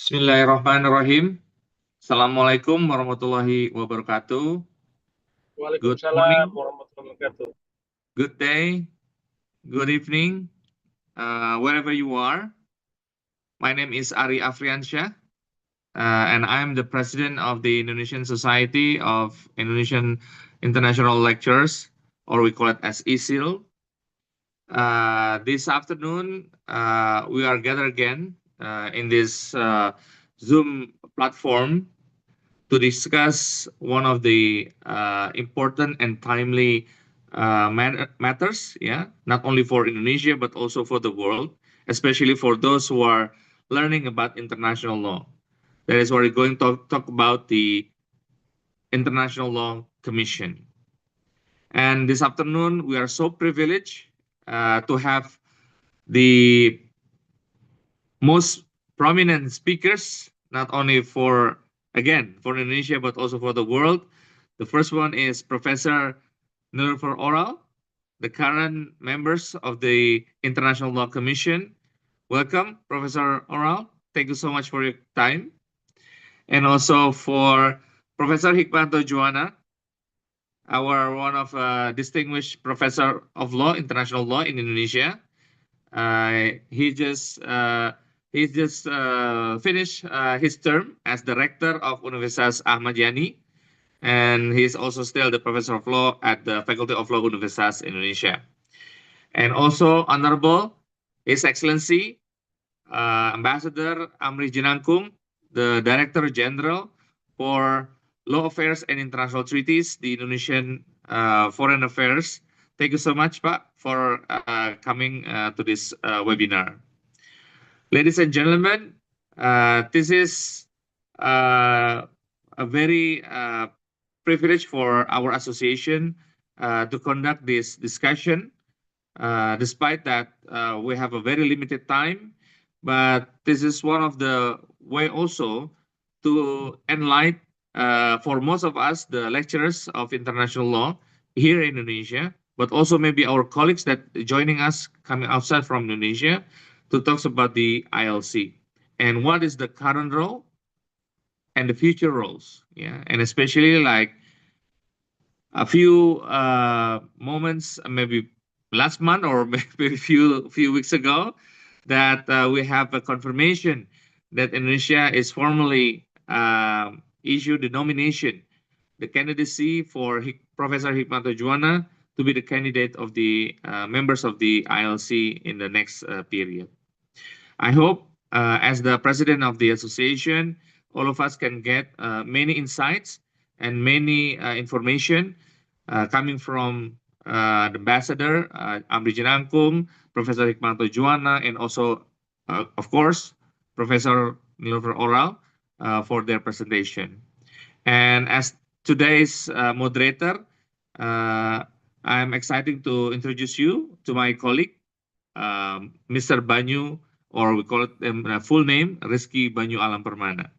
Bismillahirrahmanirrahim. Assalamualaikum warahmatullahi wabarakatuh. Good Waalaikumsalam morning, warahmatullahi wabarakatuh. good day, good evening, wherever you are. My name is Ari Afriansyah, and I'm the president of the Indonesian Society of Indonesian International Lecturers, or we call it as ISIL. This afternoon, we are gathered again in this Zoom platform to discuss one of the important and timely matters, yeah, not only for Indonesia but also for the world, especially for those who are learning about international law. That is why we're going to talk about the International Law Commission. And this afternoon, we are so privileged to have the most prominent speakers, not only for, again, for Indonesia, but also for the world. The first one is Professor Nilofer Oral, the current members of the International Law Commission. Welcome, Professor Oral. Thank you so much for your time. And also for Professor Hikmanto Juwana, our one of distinguished professor of law, international law in Indonesia. He just finished his term as the rector of Universitas Ahmad Yani, and he's also still the professor of law at the Faculty of Law Universitas Indonesia. And also Honorable His Excellency Ambassador Amri Jinangkung, the Director General for Law Affairs and International Treaties, the Indonesian Foreign Affairs. Thank you so much, Pak, for coming to this webinar. Ladies and gentlemen, this is a very privilege for our association to conduct this discussion. Despite that, we have a very limited time, but this is one of the way also to enlighten for most of us, the lecturers of international law here in Indonesia, but also maybe our colleagues that joining us coming outside from Indonesia to talk about the ILC and what is the current role and the future roles. Yeah, and especially like a few moments, maybe last month or maybe a few weeks ago, that we have a confirmation that Indonesia is formally issued the nomination, the candidacy for Professor Hikmanto Juwana to be the candidate of the members of the ILC in the next period. I hope, as the president of the association, all of us can get many insights and many information coming from the ambassador, Amri Jinangkung, Professor Hikmanto Juwana, and also, of course, Professor Nilofer Oral for their presentation. And as today's moderator, I'm excited to introduce you to my colleague, Mr. Banyu, or we call it full name, Rizky Banyu Alam Permana.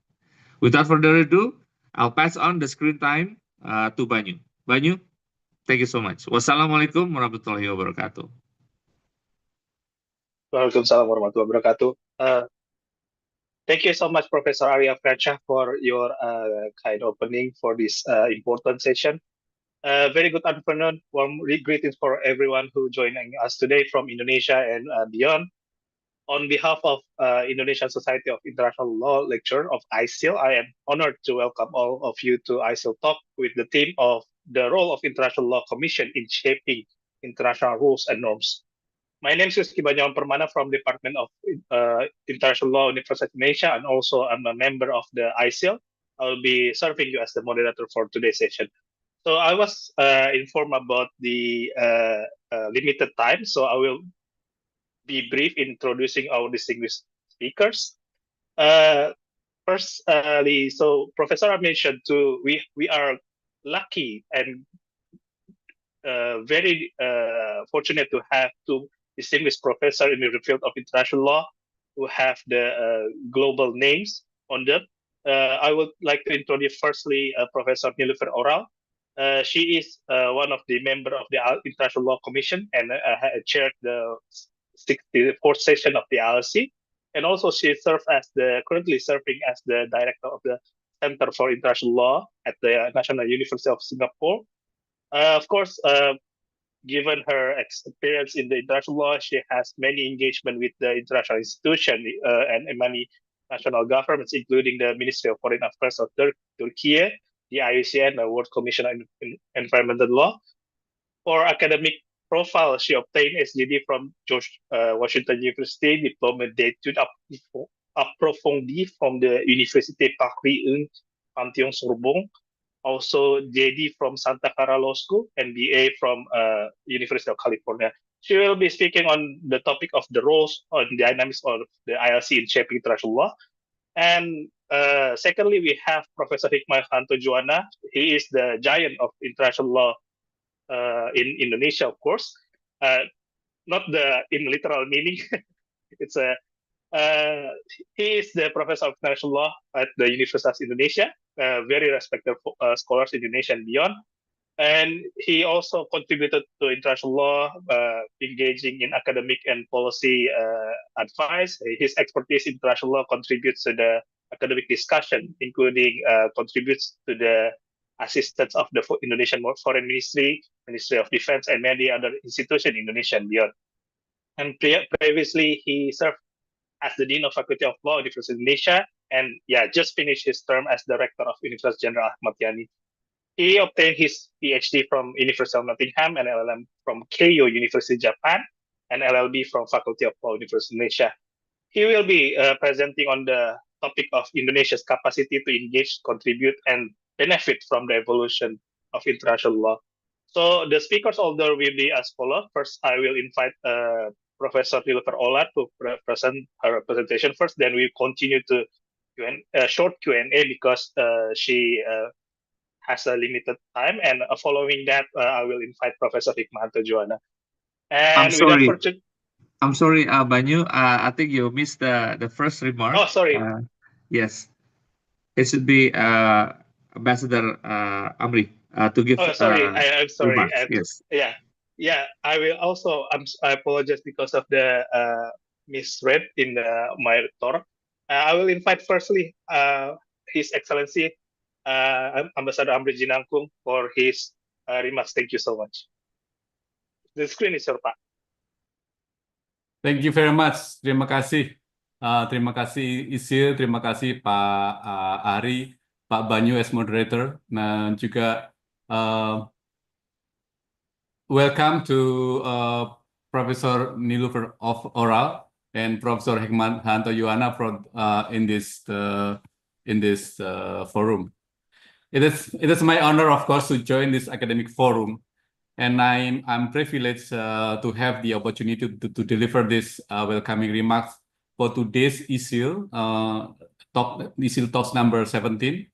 Without further ado, I'll pass on the screen time to Banyu. Banyu, thank you so much. Wassalamualaikum warahmatullahi wabarakatuh. Waalaikumsalam warahmatullahi wabarakatuh. Thank you so much, Professor Arya Francha, for your kind opening for this important session. Very good afternoon. Warm greetings for everyone who joining us today from Indonesia and beyond. On behalf of Indonesian Society of International Law Lecture of ISIL, I am honored to welcome all of you to ISIL Talk with the theme of the role of International Law Commission in shaping international rules and norms. My name is Rizky Banyu Alam Permana from Department of International Law, University of Indonesia, and also I'm a member of the ISIL. I'll be serving you as the moderator for today's session. So I was informed about the limited time, so I will be brief in introducing our distinguished speakers. Firstly, so Professor mentioned too, we are lucky and very fortunate to have two distinguished professors in the field of international law who have the global names on them. I would like to introduce firstly Professor Nilofer Oral. She is one of the members of the International Law Commission and chaired the 64th session of the ILC. and also she currently serving as the director of the Center for International Law at the National University of Singapore. Of course, given her experience in the international law, she has many engagement with the international institution and many national governments, including the Ministry of Foreign Affairs of Turkey, the IUCN, the World Commission on Environmental Law. For academic profile, she obtained SJD from George Washington University, diploma d'études approfondies from the Université Paris-1 Panthéon-Sorbonne, also JD from Santa Clara Law School, and BA from University of California. She will be speaking on the topic of the roles or the dynamics of the ILC in shaping international law. And secondly, we have Professor Hikmahanto Juwana. He is the giant of international law in Indonesia, of course. Not in literal meaning. It's a he is the professor of international law at the Universitas Indonesia, very respected scholars in Indonesia and beyond. And he also contributed to international law, engaging in academic and policy advice. His expertise in international law contributes to the academic discussion, including contributes to the assistance of the Indonesian Foreign Ministry, Ministry of Defense, and many other institutions in Indonesia and beyond. And previously, he served as the Dean of Faculty of Law, University of Indonesia, and just finished his term as Director of Universitas Jenderal Ahmad Yani. He obtained his PhD from University of Nottingham and LLM from Keio University, Japan, and LLB from Faculty of Law, University of Indonesia. He will be presenting on the topic of Indonesia's capacity to engage, contribute, and benefit from the evolution of international law. So the speakers order will be as follows. First, I will invite Professor Nilofer Olar to present her presentation first. Then we continue to short Q&A because she has a limited time. And following that, I will invite Professor Hikmahanto Juwana. And I'm sorry, Banyu. I think you missed the first remark. Oh, sorry. Yes, it should be Ambassador Amri to give. Oh, sorry. I'm sorry. Yes. Yeah. I will also. I apologize because of the misread in my talk. I will invite firstly His Excellency Ambassador Amri Jinangkung for his remarks. Thank you so much. The screen is your Pak. Thank you very much. Terima kasih. Terima kasih Isil, terima kasih Pak Ari, Pak Banyu as moderator, dan juga welcome to Professor Nilofer of Oral and Professor Hikmahanto Juwana from in this forum. It is my honor, of course, to join this academic forum, and I'm privileged to have the opportunity to deliver this welcoming remarks for today's ISIL Talks number 17,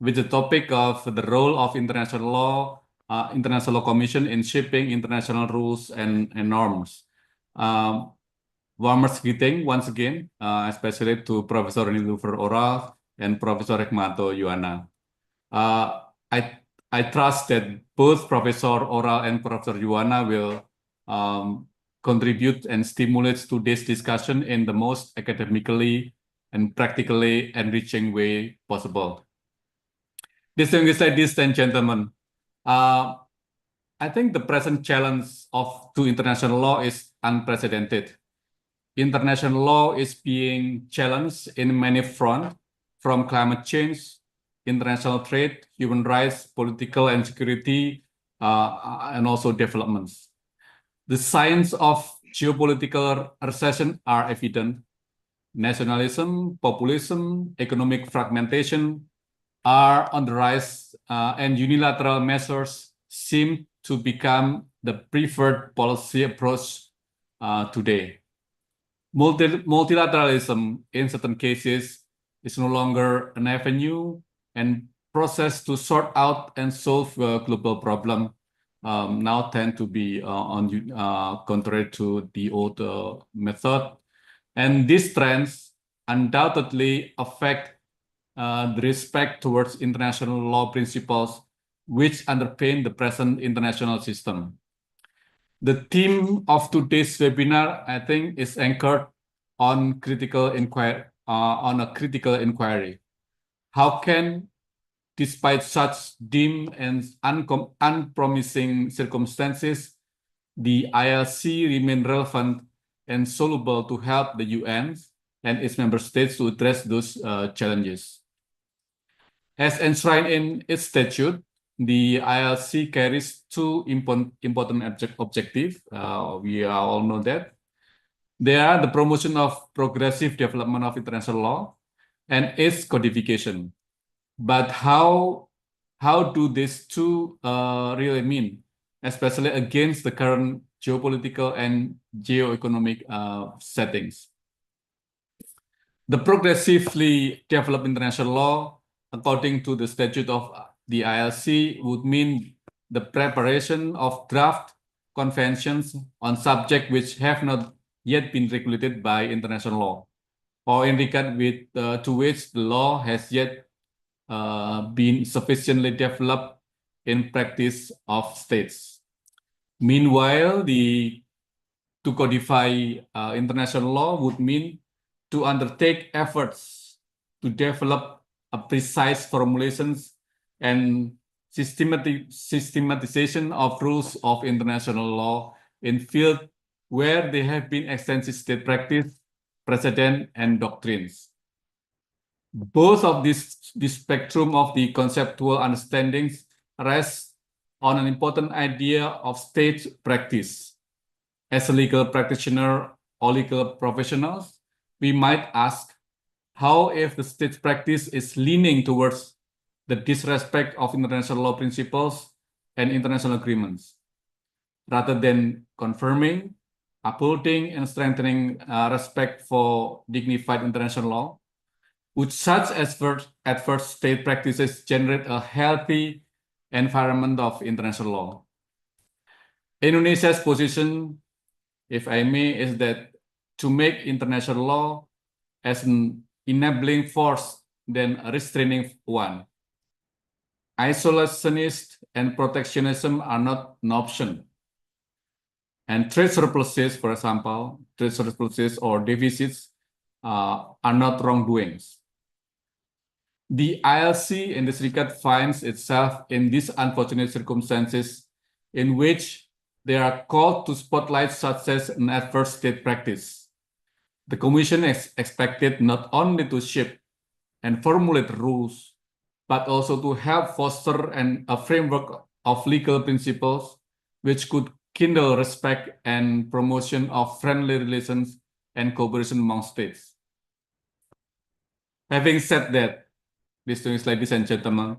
with the topic of the role of international law, International Law Commission in shaping international rules and norms. Warmest greeting once again, especially to Professor Nilofer Oral and Professor Hikmahanto Juwana. I trust that both Professor Oral and Professor Juwana will contribute and stimulate today's discussion in the most academically and practically enriching way possible. Distinguished ladies and gentlemen, I think the present challenge to international law is unprecedented. International law is being challenged in many fronts, from climate change, international trade, human rights, political and security, and also developments. The signs of geopolitical recession are evident. Nationalism, populism, economic fragmentation are on the rise, and unilateral measures seem to become the preferred policy approach today. Multilateralism, in certain cases, is no longer an avenue and process to sort out and solve a global problem. Now tend to be contrary to the old method. And these trends undoubtedly affect the respect towards international law principles which underpin the present international system. The theme of today's webinar, I think, is anchored on critical inquiry on a critical inquiry. How can, despite such dim and unpromising circumstances, the ILC remain relevant and soluble to help the UN and its member states to address those challenges? As enshrined in its statute, the ILC carries two important objectives. We all know that. They are the promotion of progressive development of international law and its codification. But how do these two really mean, especially against the current geopolitical and geoeconomic settings? The progressively developed international law, according to the statute of the ILC, would mean the preparation of draft conventions on subjects which have not yet been regulated by international law, or in regard with to which the law has yet been sufficiently developed in practice of states. Meanwhile, to codify international law would mean to undertake efforts to develop a precise formulations and systematization of rules of international law in fields where there have been extensive state practice, precedent, and doctrines. Both of this spectrum of the conceptual understandings rest on an important idea of state practice. As a legal practitioner or legal professionals, we might ask how if the state practice is leaning towards the disrespect of international law principles and international agreements, rather than confirming, upholding, and strengthening respect for dignified international law, would such adverse state practices generate a healthy environment of international law? Indonesia's position, if I may, is that to make international law as an enabling force than a restraining one. Isolationist and protectionism are not an option. And trade surpluses, for example, trade surpluses or deficits are not wrongdoings. The ILC in this regard finds itself in these unfortunate circumstances in which they are called to spotlight such as an adverse state practice. The Commission is expected not only to shape and formulate rules, but also to help foster a framework of legal principles which could kindle respect and promotion of friendly relations and cooperation among states. Having said that, distinguished ladies and gentlemen,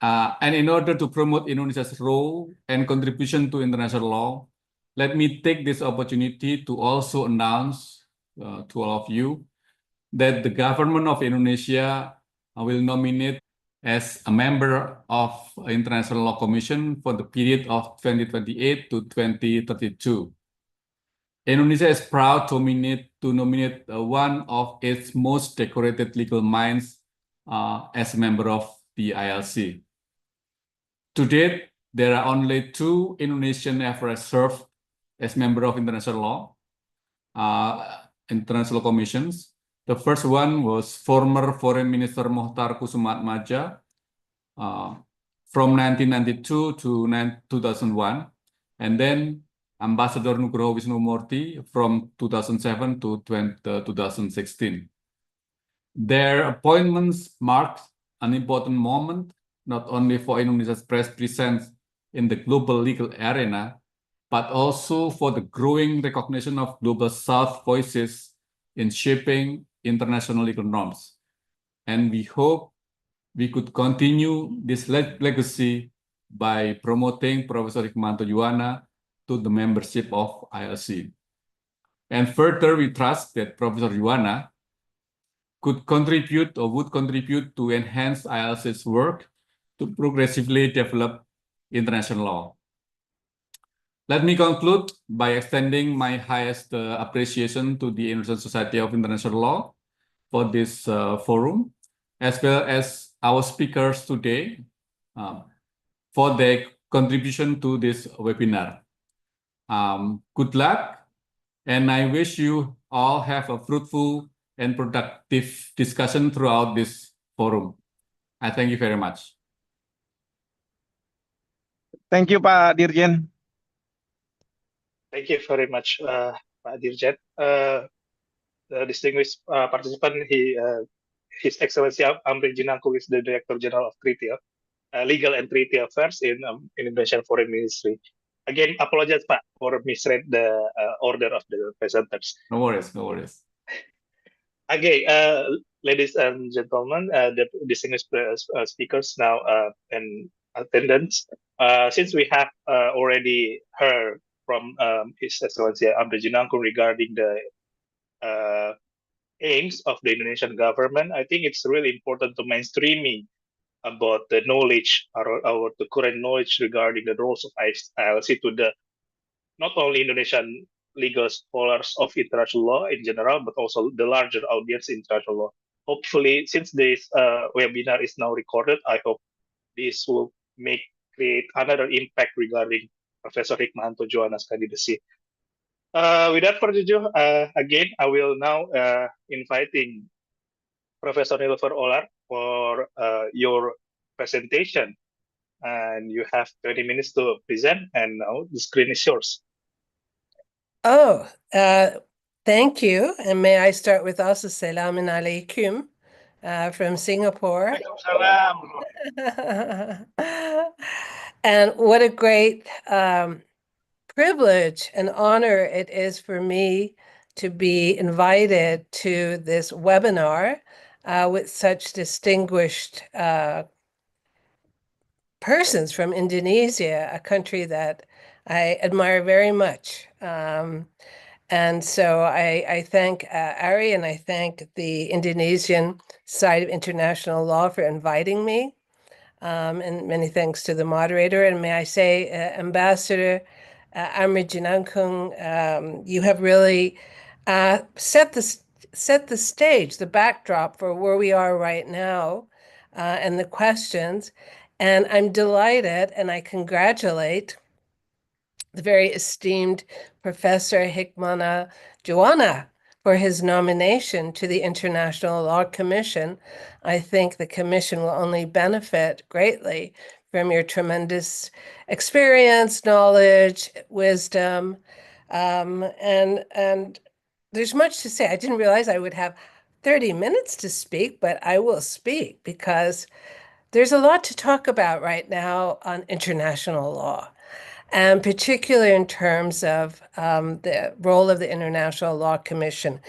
and in order to promote Indonesia's role and contribution to international law, let me take this opportunity to also announce to all of you that the government of Indonesia will nominate as a member of International Law Commission for the period of 2028 to 2032. Indonesia is proud to nominate one of its most decorated legal minds as a member of the ILC. To date, there are only 2 Indonesian ever served as member of international commissions. The first one was former Foreign Minister Mohtar Kusumaatmadja from 1992 to 2001, and then Ambassador Nugroho Wisnumurti from 2007 to 2016. Their appointments marked an important moment, not only for Indonesia's presence in the global legal arena, but also for the growing recognition of Global South voices in shaping international legal norms. And we hope we could continue this legacy by promoting Professor Hikmahanto Juwana to the membership of ILC. And further, we trust that Professor Juwana would contribute to enhance ILC's work to progressively develop international law. Let me conclude by extending my highest appreciation to the Indonesian Society of International Law for this forum, as well as our speakers today for their contribution to this webinar. Good luck, and I wish you all have a fruitful and productive discussion throughout this forum. I thank you very much. Thank you, Pak Dirjen. Thank you very much, Pak Dirjen. The distinguished participant, His Excellency Amri Jinangkung is the Director General of Treaty, Legal and Treaty Affairs in Indonesian Foreign Ministry. Again, apologize, Pak, for misread the order of the presenters. No worries, no worries. Okay, ladies and gentlemen, the distinguished speakers now and attendants. Since we have already heard from His Excellency Amri Jinangkung regarding the aims of the Indonesian government, I think it's really important to mainstreaming about the knowledge or the current knowledge regarding the roles of ILC to the not only Indonesian legal scholars of international law in general, but also the larger audience in international law. Hopefully, since this webinar is now recorded, I hope this will create another impact regarding Professor Hikmahanto Joanna's candidacy. Without further ado, again, I will now inviting Professor Nilofer Olar for your presentation. And you have 20 minutes to present, and now the screen is yours. Oh, thank you. And may I start with also Salaam Alaikum from Singapore. And what a great privilege and honor it is for me to be invited to this webinar with such distinguished persons from Indonesia, a country that I admire very much. And so I thank Ari and I thank the Indonesian side of international law for inviting me. And many thanks to the moderator. And may I say, Ambassador Amri Jinangkung, you have really set the stage, the backdrop for where we are right now and the questions. And I'm delighted and I congratulate the very esteemed Professor Hikmahanto Joanna for his nomination to the International Law Commission. I think the commission will only benefit greatly from your tremendous experience, knowledge, wisdom, and there's much to say. I didn't realize I would have 30 minutes to speak, but I will speak because there's a lot to talk about right now on international law, and particularly in terms of the role of the International Law Commission.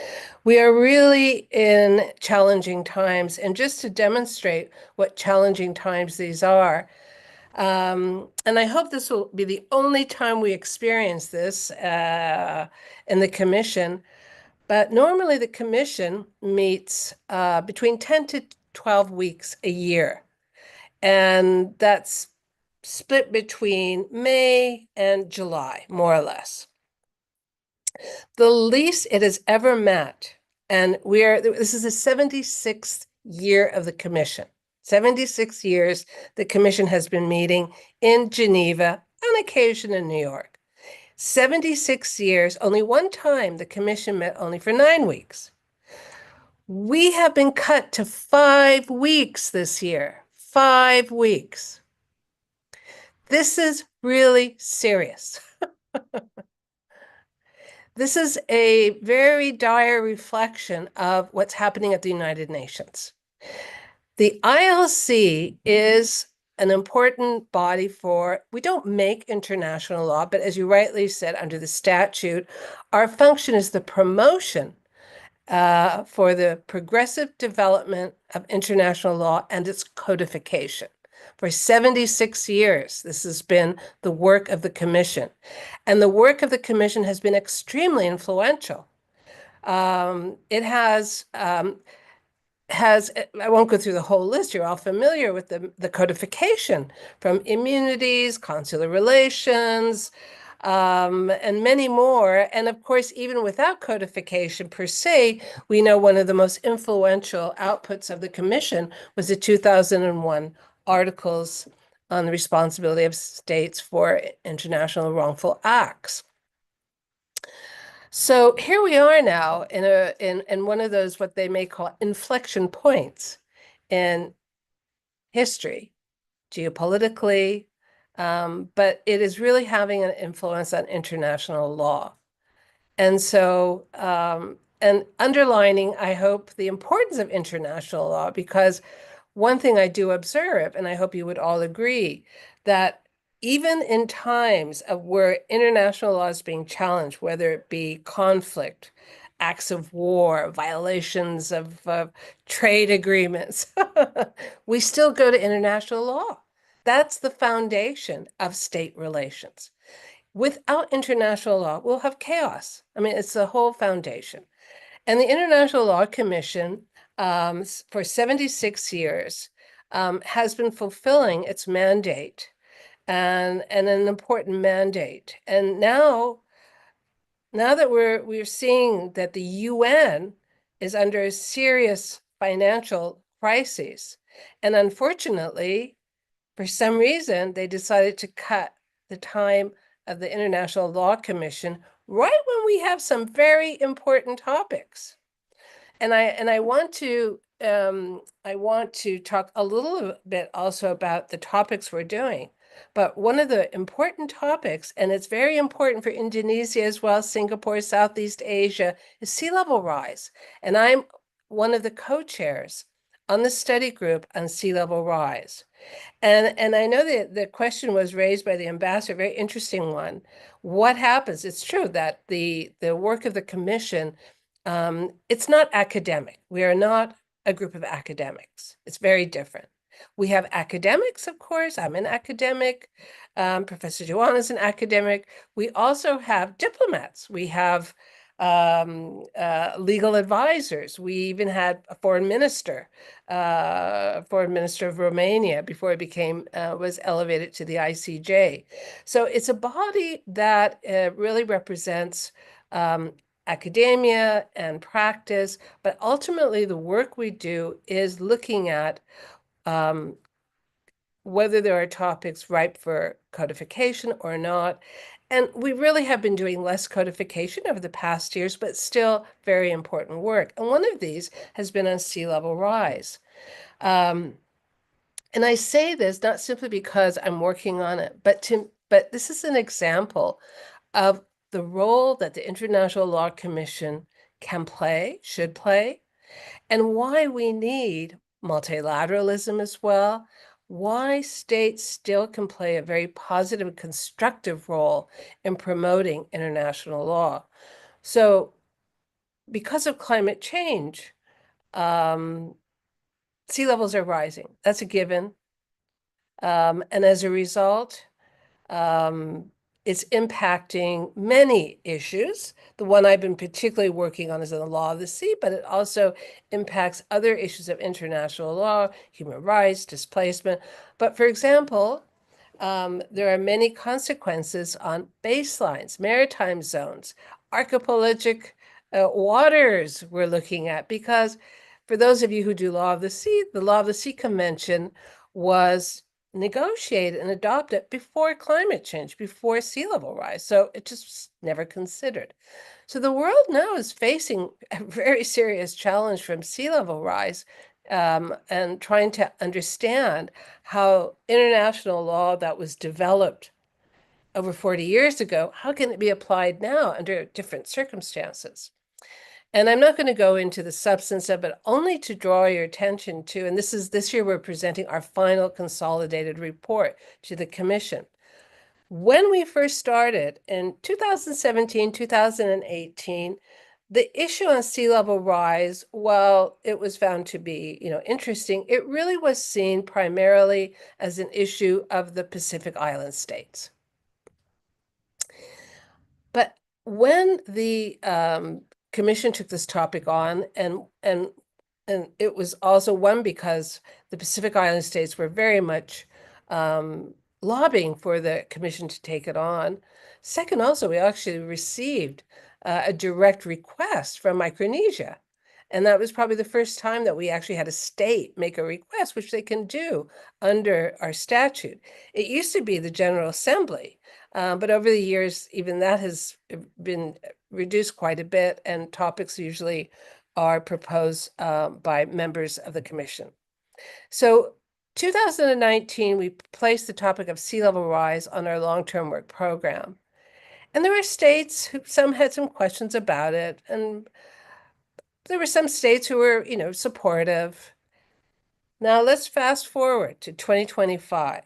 We are really in challenging times, and just to demonstrate what challenging times these are, and I hope this will be the only time we experience this in the Commission, but normally the Commission meets between 10 to 12 weeks a year. And that's split between May and July, more or less. The least it has ever met, and this is the 76th year of the Commission. 76 years the Commission has been meeting in Geneva, on occasion in New York. 76 years, only one time the Commission met only for 9 weeks. We have been cut to 5 weeks this year. 5 weeks. This is really serious. This is a very dire reflection of what's happening at the United Nations. The ILC is an important body we don't make international law, but as you rightly said, under the statute, our function is the promotion for the progressive development of international law and its codification. For 76 years, this has been the work of the Commission. And the work of the Commission has been extremely influential. It has, I won't go through the whole list, you're all familiar with the codification from immunities, consular relations, and many more. And of course, even without codification per se, we know one of the most influential outputs of the Commission was the 2001 Articles on the Responsibility of States for International Wrongful Acts. So here we are now in one of those what they may call inflection points in history, geopolitically, but it is really having an influence on international law. And so, and underlining, I hope, the importance of international law, because one thing I do observe, and I hope you would all agree, that even in times of where international law is being challenged, whether it be conflict, acts of war, violations of trade agreements, we still go to international law. That's the foundation of state relations. Without international law, we'll have chaos. I mean, it's the whole foundation. And the International Law Commission, for 76 years, has been fulfilling its mandate and an important mandate. And now that we're seeing that the UN is under a serious financial crisis, and unfortunately, for some reason, they decided to cut the time of the International Law Commission right when we have some very important topics. And I want to talk a little bit also about the topics we're doing. But one of the important topics, and it's very important for Indonesia as well, Singapore, Southeast Asia, is sea level rise. And I'm one of the co-chairs on the study group on sea level rise. And I know that the question was raised by the ambassador, very interesting one. What happens? It's true that the work of the commission, it's not academic. We are not a group of academics. It's very different. We have academics, of course. I'm an academic. Professor Joanna is an academic. We also have diplomats. We have legal advisors. We even had a foreign minister of Romania before he became was elevated to the ICJ. So it's a body that really represents academia and practice, but ultimately the work we do is looking at whether there are topics ripe for codification or not. And we really have been doing less codification over the past years, but still very important work. And one of these has been on sea level rise. And I say this not simply because I'm working on it, but this is an example of the role that the International Law Commission can play, should play, and why we need multilateralism as well, why states still can play a very positive and constructive role in promoting international law. So because of climate change, sea levels are rising. That's a given. And as a result, it's impacting many issues. The one I've been particularly working on is on the law of the sea, but it also impacts other issues of international law, human rights, displacement. But for example, there are many consequences on baselines, maritime zones, archipelagic waters we're looking at, because for those of you who do law of the sea, the Law of the Sea Convention was negotiated and adopted before climate change, before sea level rise. So it just never considered. So the world now is facing a very serious challenge from sea level rise, and trying to understand how international law that was developed over 40 years ago, how can it be applied now under different circumstances? And I'm not going to go into the substance of it, only to draw your attention to, and this year we're presenting our final consolidated report to the Commission. When we first started in 2017, 2018, the issue on sea level rise, while it was found to be, interesting, it really was seen primarily as an issue of the Pacific Island states. But when the Commission took this topic on, and it was also one because the Pacific Island states were very much lobbying for the Commission to take it on. Second, also, we actually received a direct request from Micronesia. And that was probably the first time that we actually had a state make a request, which they can do under our statute. It used to be the General Assembly, but over the years, even that has been reduced quite a bit, and topics usually are proposed by members of the commission. So 2019, we placed the topic of sea level rise on our long-term work program. And there were states who, some had some questions about it, and there were some states who were, supportive. Now let's fast forward to 2025.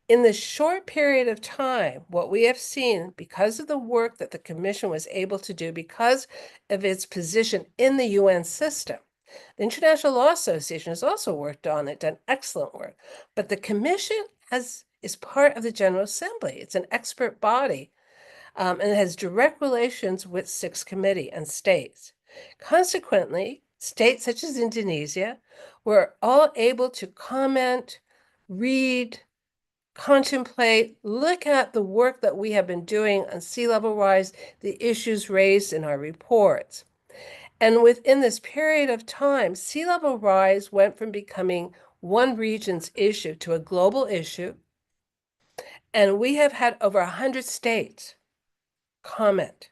In this short period of time, what we have seen, because of the work that the Commission was able to do, because of its position in the UN system, the International Law Association has also worked on it, done excellent work. But the Commission is part of the General Assembly. It's an expert body, and it has direct relations with 6 committee and states. Consequently, states such as Indonesia were all able to comment, read, contemplate, look at the work that we have been doing on sea level rise, the issues raised in our reports. And within this period of time, sea level rise went from becoming one region's issue to a global issue. And we have had over 100 states comment,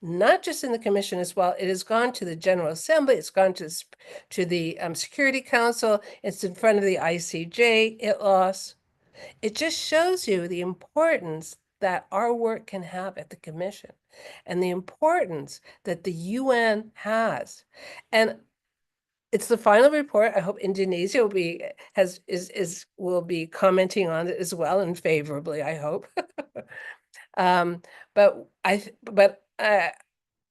not just in the Commission as well. It has gone to the General Assembly, it's gone to the Security Council, it's in front of the ICJ, ITLOS. It just shows you the importance that our work can have at the Commission and the importance that the UN has. And it's the final report. I hope Indonesia will be commenting on it as well, and favorably, I hope. But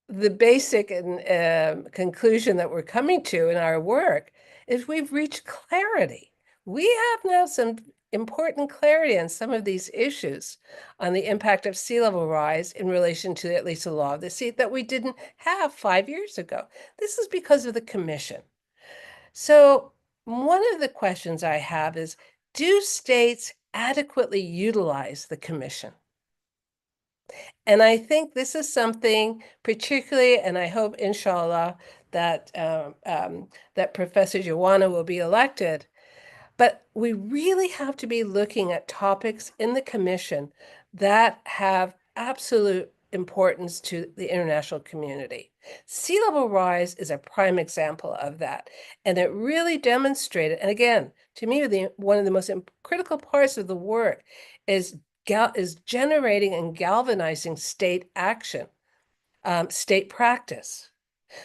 the basic conclusion that we're coming to in our work is we've reached clarity. We have now some important clarity on some of these issues on the impact of sea level rise in relation to at least the law of the sea that we didn't have 5 years ago. This is because of the Commission. So one of the questions I have is, do states adequately utilize the Commission? And I think this is something particularly, and I hope, inshallah, that Professor Juwana will be elected. But we really have to be looking at topics in the Commission that have absolute importance to the international community. Sea level rise is a prime example of that. And it really demonstrated, and again, to me, one of the most critical parts of the work is generating and galvanizing state action, state practice.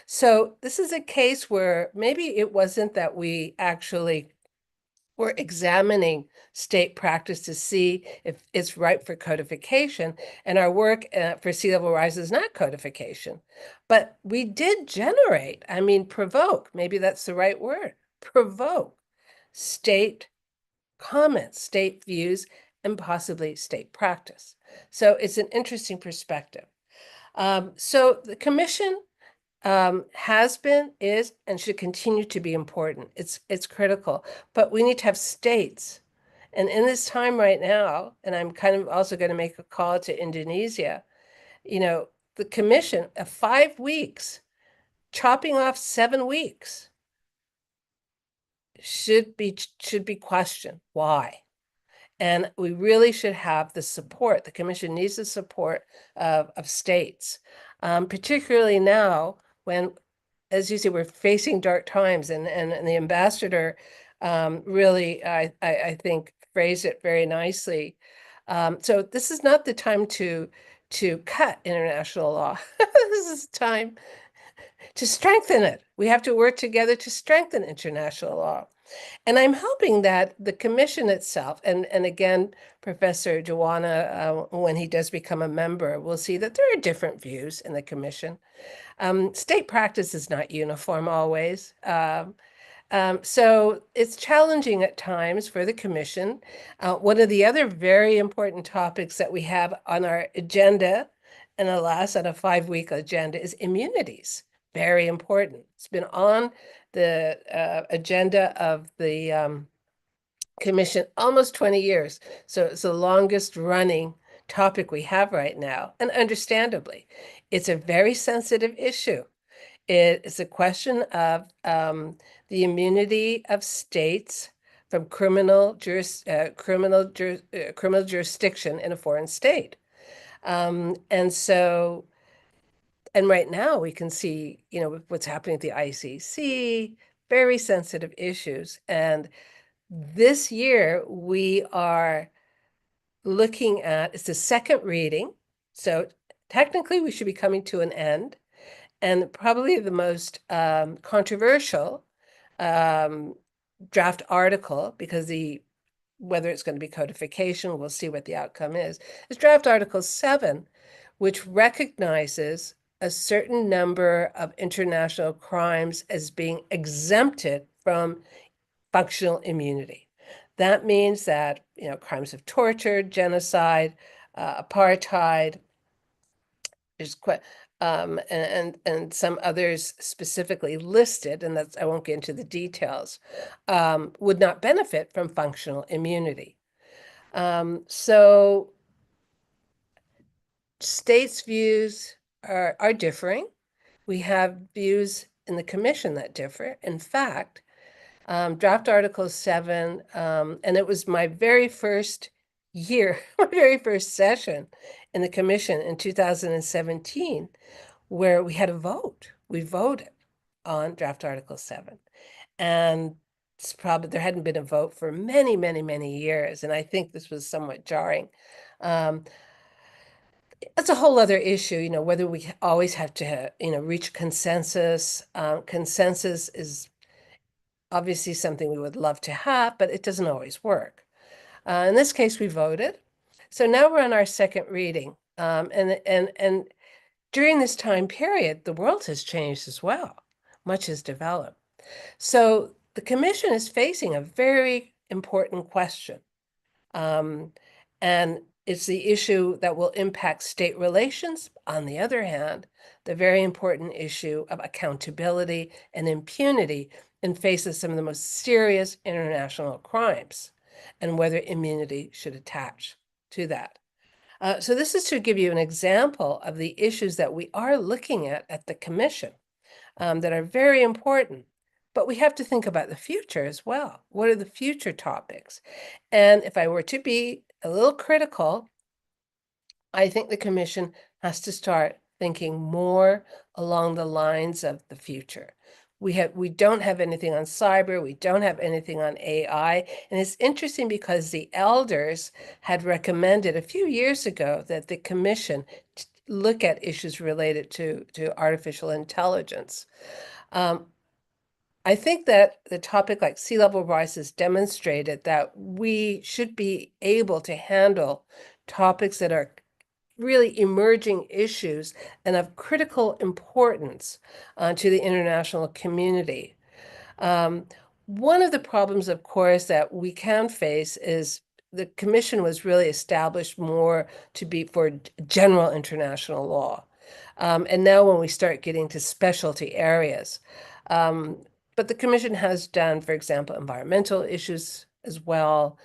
So this is a case where maybe it wasn't that we actually were examining state practice to see if it's ripe for codification, and our work for sea level rise is not codification. But we did generate, provoke, maybe that's the right word, provoke state comments, state views, and possibly state practice. So it's an interesting perspective. So the Commission has been, is, and should continue to be important. It's critical, but we need to have states. And in this time right now, and I'm kind of also going to make a call to Indonesia, the Commission of 5 weeks, chopping off 7 weeks, should be questioned. Why? And we really should have the support. The Commission needs the support of states, particularly now when, as you say, we're facing dark times, and the ambassador really, I think, phrased it very nicely. So this is not the time to cut international law. This is time to strengthen it. We have to work together to strengthen international law. And I'm hoping that the Commission itself, and again, Professor Juwana, when he does become a member, will see that there are different views in the Commission. State practice is not uniform always. So it's challenging at times for the Commission. One of the other very important topics that we have on our agenda, and alas, on a 5-week agenda, is immunities. Very important. It's been on the agenda of the Commission almost 20 years. So it's the longest running topic we have right now, and understandably. It's a very sensitive issue. It's a question of the immunity of states from criminal jurisdiction in a foreign state. And so And right now we can see, what's happening at the ICC, very sensitive issues. And this year we are looking at, it's the second reading. So technically we should be coming to an end. And probably the most controversial draft article, because whether it's going to be codification, we'll see what the outcome is draft Article 7, which recognizes a certain number of international crimes as being exempted from functional immunity. That means that, crimes of torture, genocide, apartheid, there's quite, and some others specifically listed, and I won't get into the details, would not benefit from functional immunity. So states' views are differing. We have views in the commission that differ. In fact, draft Article 7, and it was my very first year, my very first session in the commission in 2017, where we had a vote. We voted on draft Article 7. And it's probably, there hadn't been a vote for many, many, many years. And I think this was somewhat jarring. That's a whole other issue, whether we always have to, reach consensus. Consensus is obviously something we would love to have, but it doesn't always work. In this case, we voted. So now we're on our second reading. And during this time period, the world has changed as well. Much has developed. So the commission is facing a very important question. And it's the issue that will impact state relations. On the other hand, the very important issue of accountability and impunity in face of some of the most serious international crimes, and whether immunity should attach to that. So this is to give you an example of the issues that we are looking at the commission that are very important. But we have to think about the future as well. What are the future topics? And if I were to be a little critical, I think the commission has to start thinking more along the lines of the future. We don't have anything on cyber, we don't have anything on AI. And it's interesting because the elders had recommended a few years ago that the commission look at issues related to artificial intelligence. I think that the topic like sea level rise has demonstrated that we should be able to handle topics that are really emerging issues and of critical importance to the international community. One of the problems, of course, that we can face is the commission was really established more to be for general international law. And now when we start getting to specialty areas, but the commission has done, for example, environmental issues as well.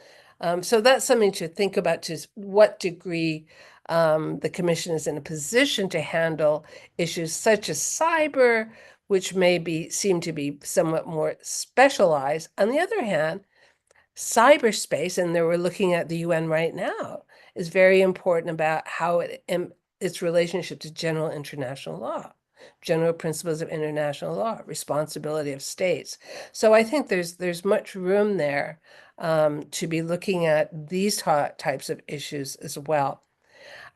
So that's something to think about, to what degree the commission is in a position to handle issues such as cyber, which may seem to be somewhat more specialized. On the other hand, cyberspace, and we're looking at the UN right now, is very important about how its relationship to general international law, general principles of international law, responsibility of states. So I think there's much room there to be looking at these types of issues as well.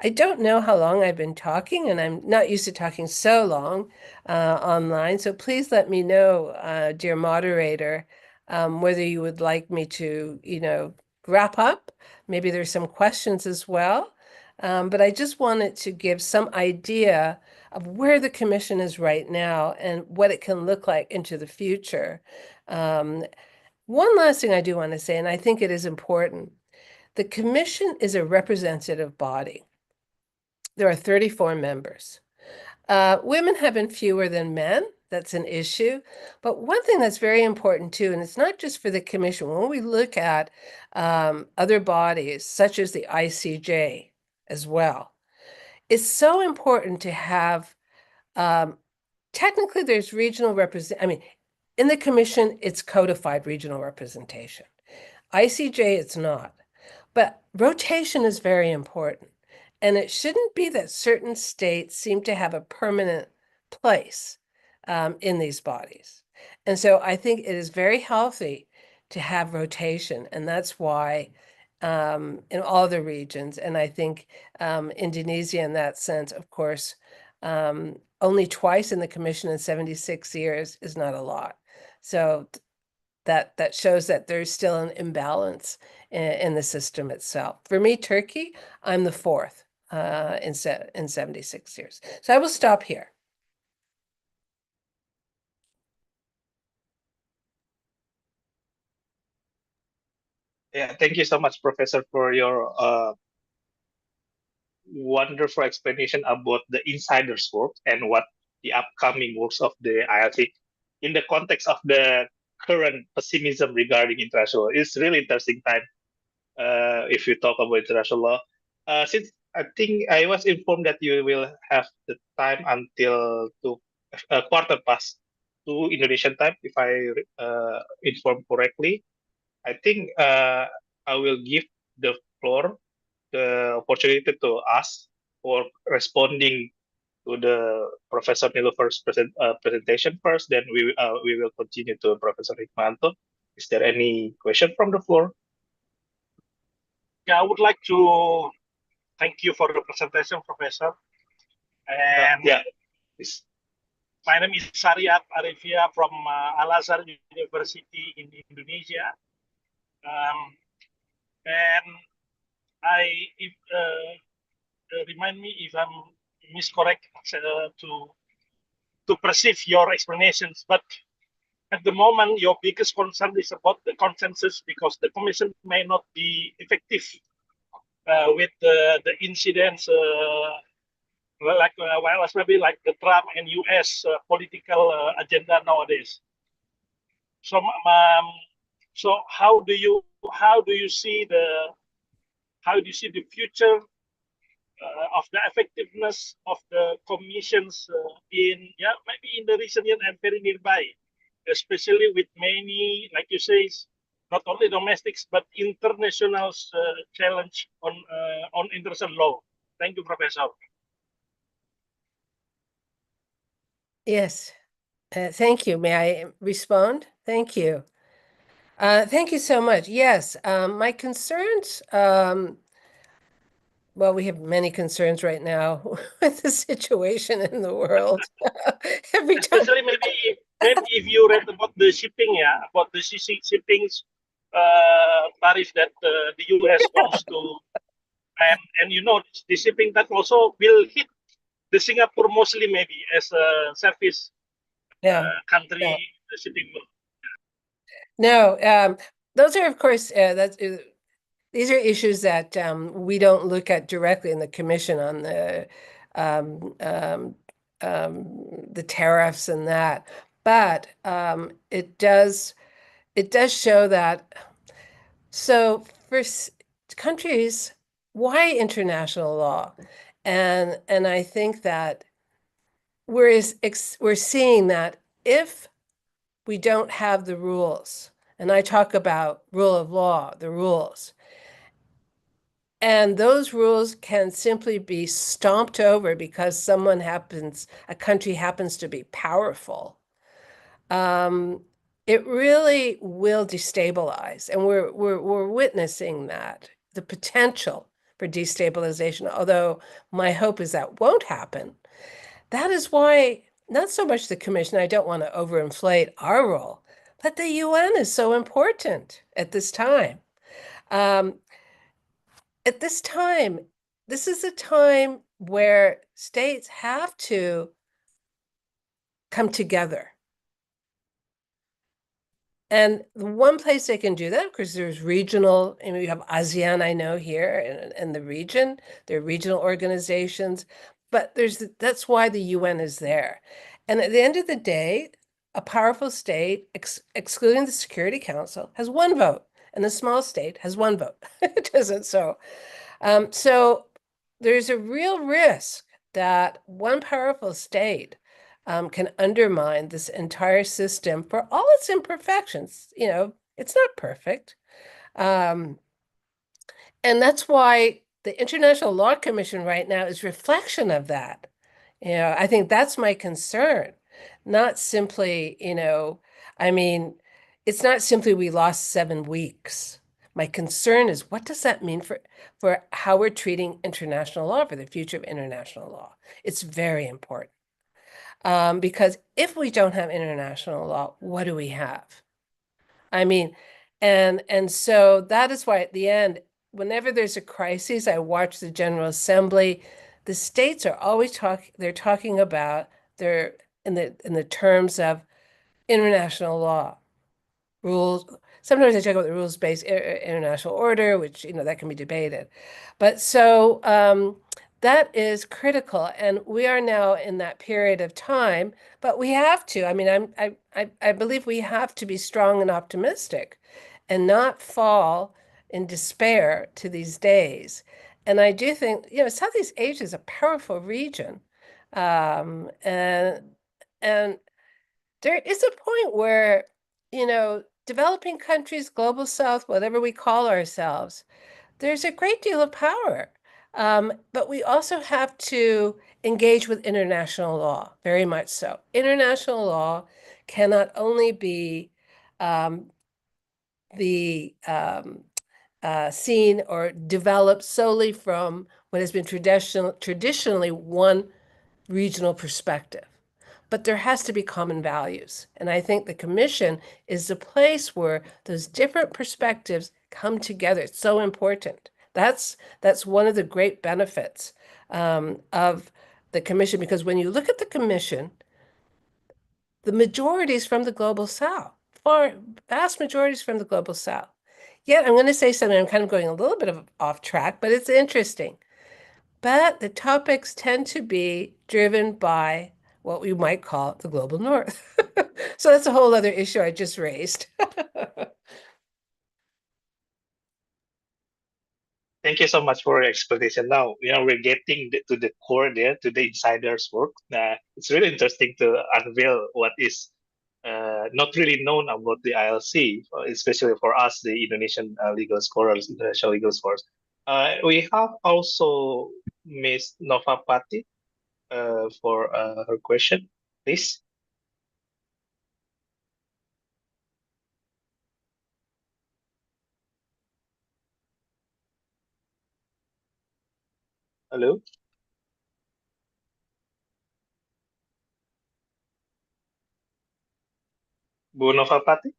I don't know how long I've been talking, and I'm not used to talking so long online. So please let me know, dear moderator, whether you would like me to, wrap up. Maybe there's some questions as well. But I just wanted to give some idea of where the commission is right now and what it can look like into the future. One last thing I do want to say, and I think it is important. The commission is a representative body. There are 34 members. Women have been fewer than men. That's an issue. But one thing that's very important too, and it's not just for the commission, when we look at other bodies, such as the ICJ as well, it's so important to have, technically there's regional in the commission, it's codified regional representation. ICJ, it's not. But rotation is very important. And it shouldn't be that certain states seem to have a permanent place in these bodies. And so I think it is very healthy to have rotation, and that's why in all the regions, and I think Indonesia in that sense, of course, only twice in the commission in 76 years is not a lot. So that shows that there's still an imbalance in the system itself. For me, Turkey, I'm the fourth in 76 years. So I will stop here. Yeah, thank you so much, Professor, for your wonderful explanation about the insiders' work and what the upcoming works of the ILC in the context of the current pessimism regarding international law. It's really interesting time if you talk about international law. Since I think I was informed that you will have the time until quarter past 2 Indonesian time, if I informed correctly. I think I will give the floor, the opportunity to ask for responding to the Professor Nilofer's presentation first. Then we will continue to Professor Hikmanto. Is there any question from the floor? Yeah, I would like to thank you for the presentation, Professor. And yeah, please. My name is Syariat Arifia from Al-Azhar University in Indonesia. And remind me if I'm miscorrect to perceive your explanations, but at the moment your biggest concern is about the consensus, because the Commission may not be effective with the incidents maybe like the Trump and US political agenda nowadays. So so how do you see the future of the effectiveness of the commissions maybe in the recent year and very nearby, especially with many, like you say, not only domestics but international challenge on international law. Thank you, Professor. Yes, thank you. May I respond? Thank you. Thank you so much. Yes, my concerns, well, we have many concerns right now with the situation in the world. Every time. Especially maybe if you read about the shipping, about the shipping tariff that the US wants to, and you know, the shipping that also will hit the Singapore mostly maybe as a service country, the shipping world. No, those are, of course, these are issues that we don't look at directly in the Commission on the tariffs and that, but it does show that. So for countries, why international law? And I think that we're seeing that if we don't have the rules, and I talk about rule of law, the rules, and those rules can simply be stomped over because a country happens to be powerful. It really will destabilize, and we're witnessing that, the potential for destabilization, although my hope is that won't happen. That is why, not so much the Commission, I don't want to overinflate our role, but the UN is so important at this time. At this time, this is a time where states have to come together. And the one place they can do that, because there's regional, and we have ASEAN, I know, here in the region, there are regional organizations, but that's why the UN is there. And at the end of the day, a powerful state, excluding the Security Council, has one vote, and a small state has one vote. It doesn't so. So there's a real risk that one powerful state can undermine this entire system for all its imperfections. You know, it's not perfect. And that's why the International Law Commission right now is reflection of that. I think that's my concern, not simply, I mean, it's not simply we lost 7 weeks. My concern is what does that mean for how we're treating international law, for the future of international law? It's very important. Because if we don't have international law, what do we have? I mean, and so that is why at the end, whenever there's a crisis, I watch the General Assembly. The states are always talking about in the terms of international law, rules. Sometimes they talk about the rules-based international order, which that can be debated. But so that is critical, and we are now in that period of time. But we have to. I mean, I believe we have to be strong and optimistic, and not fall in despair to these days. And I do think Southeast Asia is a powerful region, and there is a point where developing countries, global south, whatever we call ourselves, there's a great deal of power. But we also have to engage with international law, very much so. International law cannot only be seen or developed solely from what has been traditionally one regional perspective. But there has to be common values. And I think the commission is the place where those different perspectives come together. It's so important. That's one of the great benefits of the commission, because when you look at the commission, the majority is from the global south, vast majorities from the global south. Yet I'm going to say something, I'm kind of going a little bit off track, but it's interesting. But the topics tend to be driven by what we might call the global north. So that's a whole other issue I just raised. Thank you so much for your explanation. Now, we're getting to the core there, to the insider's work. It's really interesting to unveil what is not really known about the ILC, especially for us, the Indonesian legal scholars, international legal scholars. We have also Ms. Novapati for her question, please. Hello. Bu Novapati?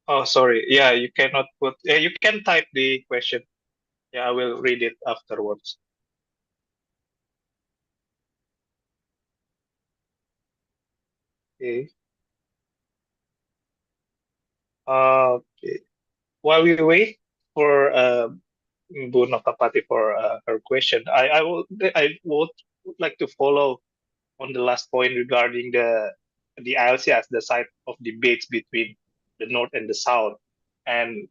Oh, sorry. Yeah, you cannot put. You can type the question. Yeah, I will read it afterwards. Okay. Okay. While we wait for Bu Novapati for her question, I would like to follow on the last point regarding the ILC as the site of debates between the North and the South, and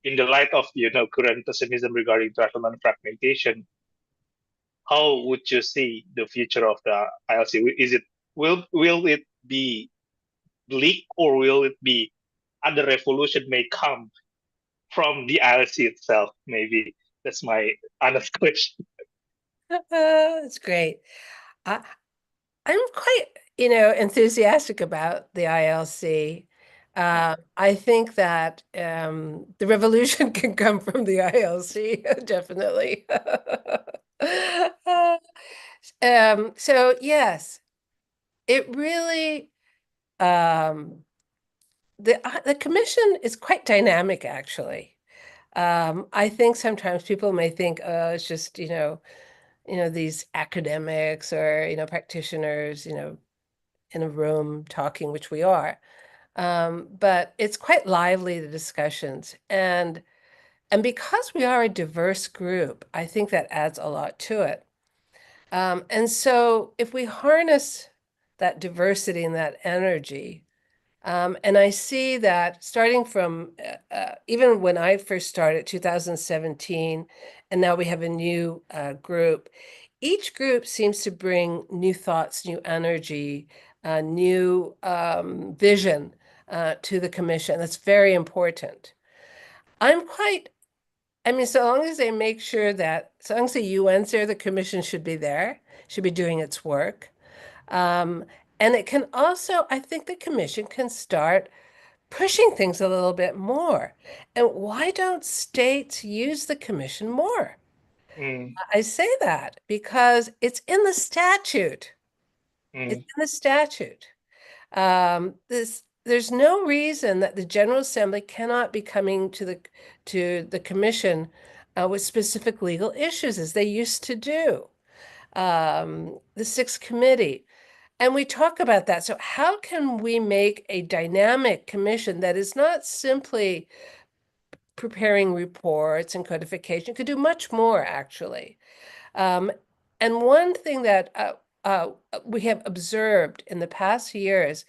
in the light of current pessimism regarding settlement fragmentation, how would you see the future of the ILC? Will it be bleak, or will it be other revolution may come from the ILC itself? Maybe that's my honest question. That's great. I'm quite, enthusiastic about the ILC. I think that the revolution can come from the ILC, definitely. So yes, it really the commission is quite dynamic, actually. I think sometimes people may think, oh, it's just these academics or practitioners in a room talking, which we are. But it's quite lively, the discussions, and because we are a diverse group, I think that adds a lot to it. And so if we harness that diversity and that energy, and I see that starting from even when I first started, 2017, and now we have a new group, each group seems to bring new thoughts, new energy, new vision to the commission. That's very important. I'm quite I mean, so long as they make sure that, so long as the UN's there, the commission should be there, should be doing its work. And it can also, I think the commission can start pushing things a little bit more. And why don't states use the commission more? Mm, I say that because it's in the statute. It's mm, in the statute. There's no reason that the General Assembly cannot be coming to the commission with specific legal issues as they used to do. The Sixth Committee. And we talk about that. So how can we make a dynamic commission that is not simply preparing reports and codification, could do much more actually. And one thing that we have observed in the past years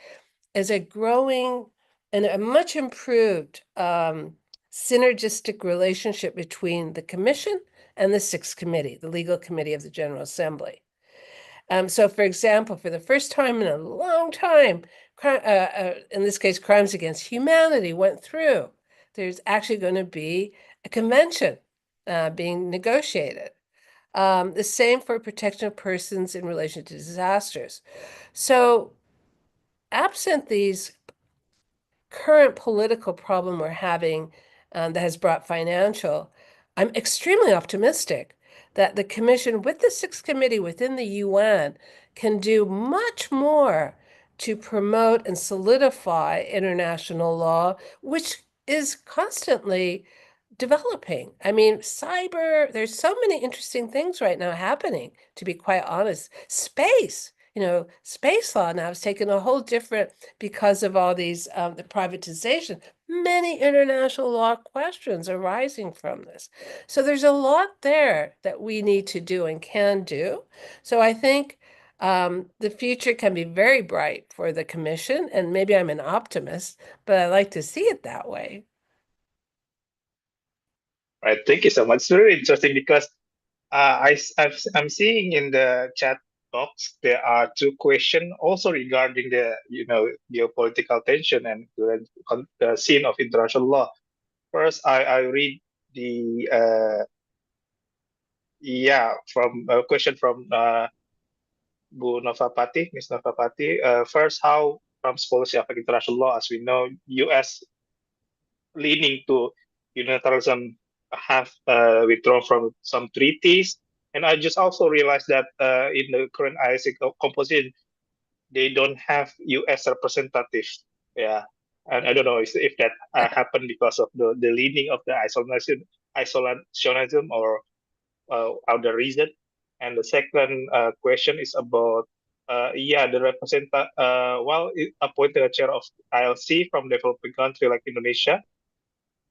is a growing and a much improved synergistic relationship between the Commission and the Sixth Committee, the Legal Committee of the General Assembly. So, for example, for the first time in a long time, in this case, crimes against humanity went through. There's actually going to be a convention being negotiated. The same for protection of persons in relation to disasters. So, absent these current political problem we're having that has brought financial, I'm extremely optimistic that the commission with the Sixth Committee within the UN can do much more to promote and solidify international law, which is constantly developing. I mean, cyber, there's so many interesting things right now happening, to be quite honest. Space, space law now has taken a whole different, because of all these, the privatization, many international law questions arising from this. So there's a lot there that we need to do and can do. So I think the future can be very bright for the commission, and maybe I'm an optimist, but I like to see it that way. right. Thank you so much. It's very interesting because I'm seeing in the chat box there are two questions also regarding the geopolitical tension and the scene of international law. First, I read the from a question from Bu Novapati, Ms. Novapati. First, how Trump's policy affect international law? As we know, U.S. leaning to unilateralism have withdrawn from some treaties. And I just also realized that in the current IAC composition, they don't have U.S. representatives. Yeah, and I don't know if that happened because of the leaning of the isolationism or other reason. And the second question is about the representative. While appointing a chair of ILC from developing country like Indonesia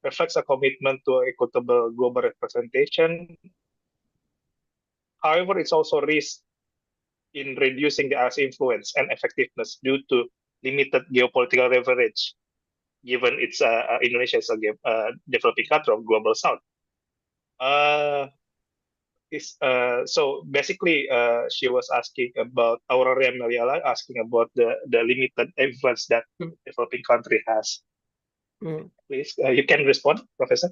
reflects a commitment to equitable global representation. However, it's also a risk in reducing the ILC influence and effectiveness due to limited geopolitical leverage, given it's Indonesia is a developing country of global south. So basically, she was asking about Aurora Meliala, asking about the limited influence that developing country has. Please, you can respond, Professor.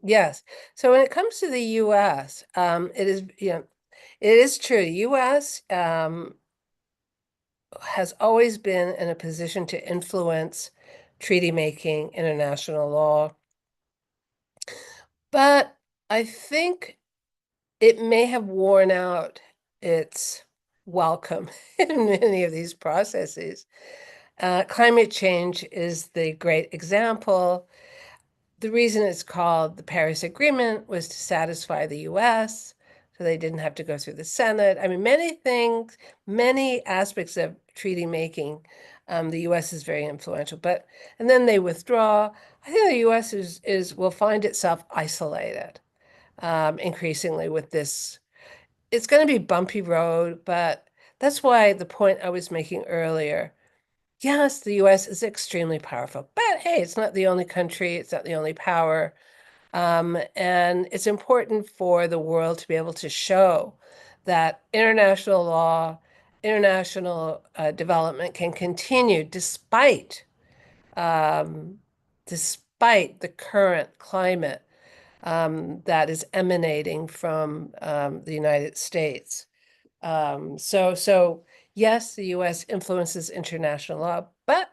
Yes. So when it comes to the U.S., it is true. U.S. has always been in a position to influence treaty making, international law. But I think it may have worn out its welcome in many of these processes. Climate change is the great example. The reason it's called the Paris Agreement was to satisfy the US, so they didn't have to go through the Senate. I mean, many things, many aspects of treaty making, the US is very influential. And then they withdraw. I think the US will find itself isolated increasingly with this. It's going to be bumpy road, but that's why the point I was making earlier. Yes, the US is extremely powerful, but hey, it's not the only country, it's not the only power. And it's important for the world to be able to show that international law, international development can continue despite the current climate that is emanating from the United States. So yes, the U.S. influences international law, but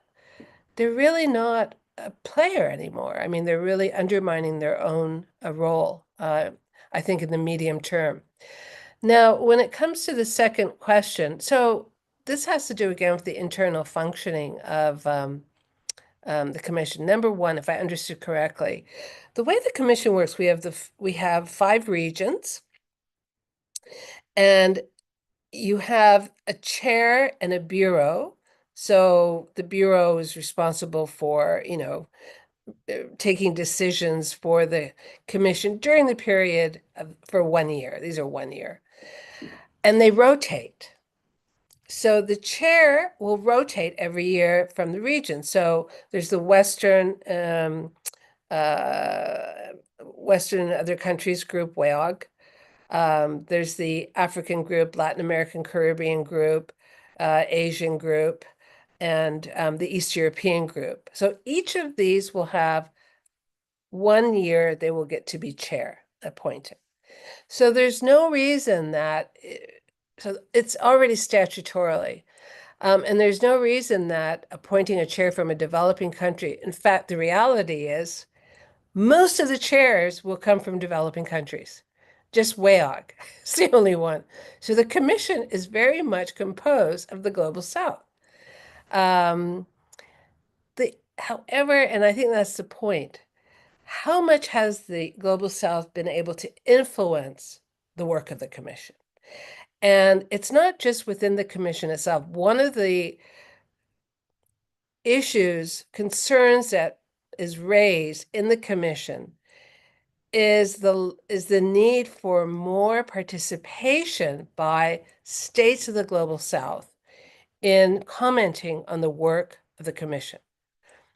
they're really not a player anymore. I mean, they're really undermining their own role, I think, in the medium term. Now, when it comes to the second question, so this has to do again with the internal functioning of the commission. Number one, if I understood correctly, the way the commission works, we have 5 regions, and you have a chair and a bureau. So the bureau is responsible for, taking decisions for the commission during the period for 1 year. These are 1 year. And they rotate. So the chair will rotate every year from the region. So there's the Western Other Countries Group, WEOG. There's the African group, Latin American, Caribbean group, Asian group, and the East European group. So each of these will have 1 year they will get to be chair appointed. So there's no reason that, so it's already statutorily. And there's no reason that appointing a chair from a developing country, in fact, the reality is most of the chairs will come from developing countries. Just WEOG is the only one. So the commission is very much composed of the Global South. However, and I think that's the point, how much has the Global South been able to influence the work of the commission? And it's not just within the commission itself. One of the concerns that is raised in the commission is the need for more participation by states of the Global South in commenting on the work of the commission.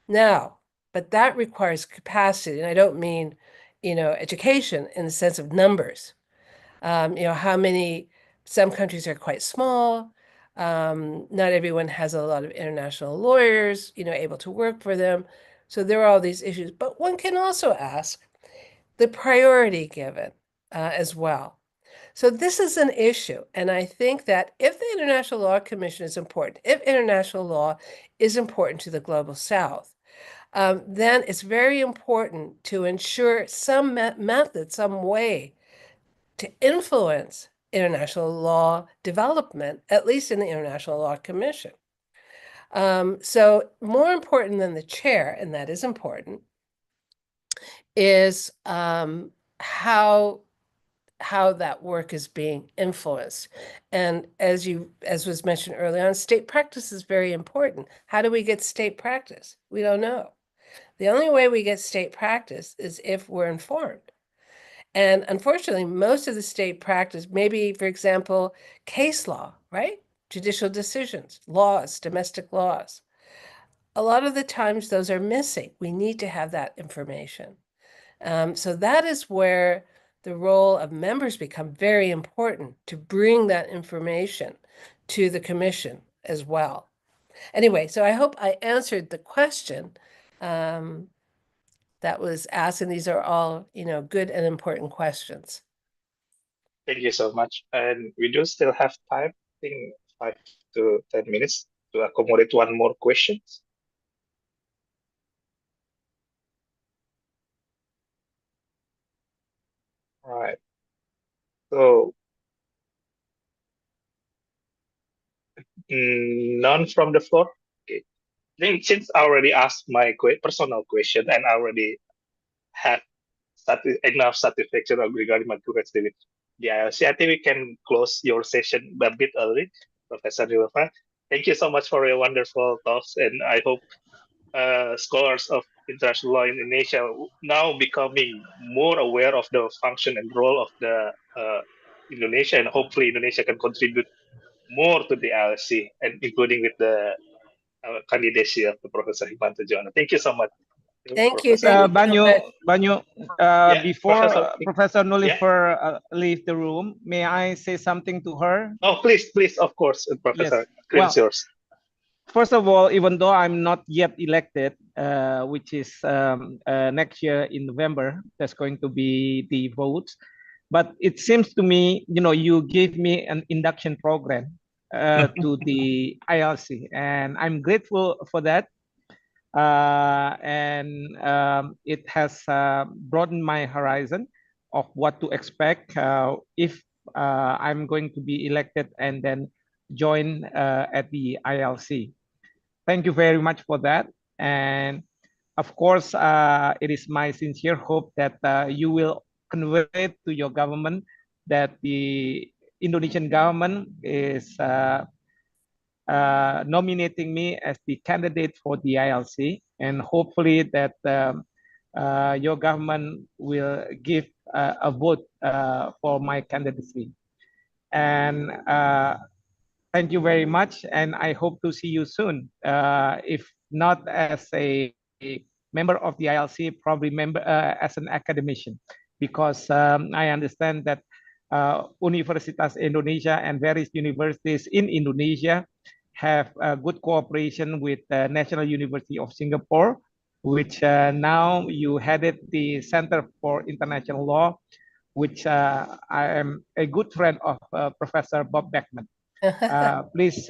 Now, but that requires capacity, and I don't mean, education in the sense of numbers. How many, some countries are quite small. Not everyone has a lot of international lawyers, able to work for them. So there are all these issues, but one can also ask the priority given as well. So this is an issue, and I think that if the International Law Commission is important, if international law is important to the Global South, then it's very important to ensure some method, some way to influence international law development, at least in the International Law Commission. So more important than the chair, and that is important, is how that work is being influenced. And as was mentioned earlier on, state practice is very important. How do we get state practice? We don't know. The only way we get state practice is if we're informed. And unfortunately, most of the state practice, maybe, for example, case law, right? Judicial decisions, laws, domestic laws. A lot of the times those are missing. We need to have that information. So that is where the role of members become very important, to bring that information to the commission as well. Anyway, so I hope I answered the question that was asked, and these are all, good and important questions. Thank you so much. And we do still have time, I think 5 to 10 minutes to accommodate one more question. All right. So none from the floor. Okay. I think since I already asked my personal question and I already had enough satisfaction regarding my curiosity with the ILC, I think we can close your session a bit early, Professor Nilova. Thank you so much for your wonderful talks, and I hope scholars of international law in Indonesia now becoming more aware of the function and role of the Indonesia, and hopefully Indonesia can contribute more to the ILC, and including with the candidacy of the Professor Hikmanto Juwana. Thank you so much. Thank you. Banyu, before Professor Professor Nulifer leave the room, may I say something to her? Oh, please, of course, Professor. Yes. Yours. first of all, even though I'm not yet elected, which is next year in November, there's going to be the votes. But it seems to me, you gave me an induction program to the ILC, and I'm grateful for that. And it has broadened my horizon of what to expect if I'm going to be elected and then join at the ILC. Thank you very much for that. And of course, it is my sincere hope that you will convey to your government that the Indonesian government is nominating me as the candidate for the ILC, and hopefully that your government will give a vote for my candidacy. And thank you very much, and I hope to see you soon. If not as a member of the ILC, probably member as an academician, because I understand that Universitas Indonesia and various universities in Indonesia have good cooperation with the National University of Singapore, which now you headed the Center for International Law, which I am a good friend of Professor Bob Beckman. Please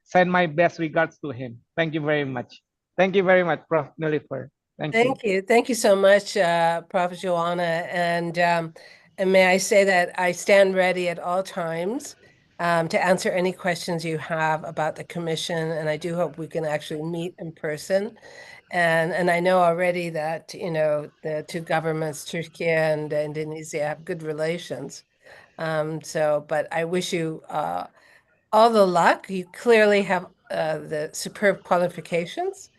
send my best regards to him. Thank you very much. Thank you very much, Prof. Nilüfer. Thank you. Thank you so much, Prof. Juwana. And may I say that I stand ready at all times to answer any questions you have about the commission. And I do hope we can actually meet in person. And I know already that, the two governments, Turkey and Indonesia, have good relations. But I wish you all the luck. You clearly have the superb qualifications.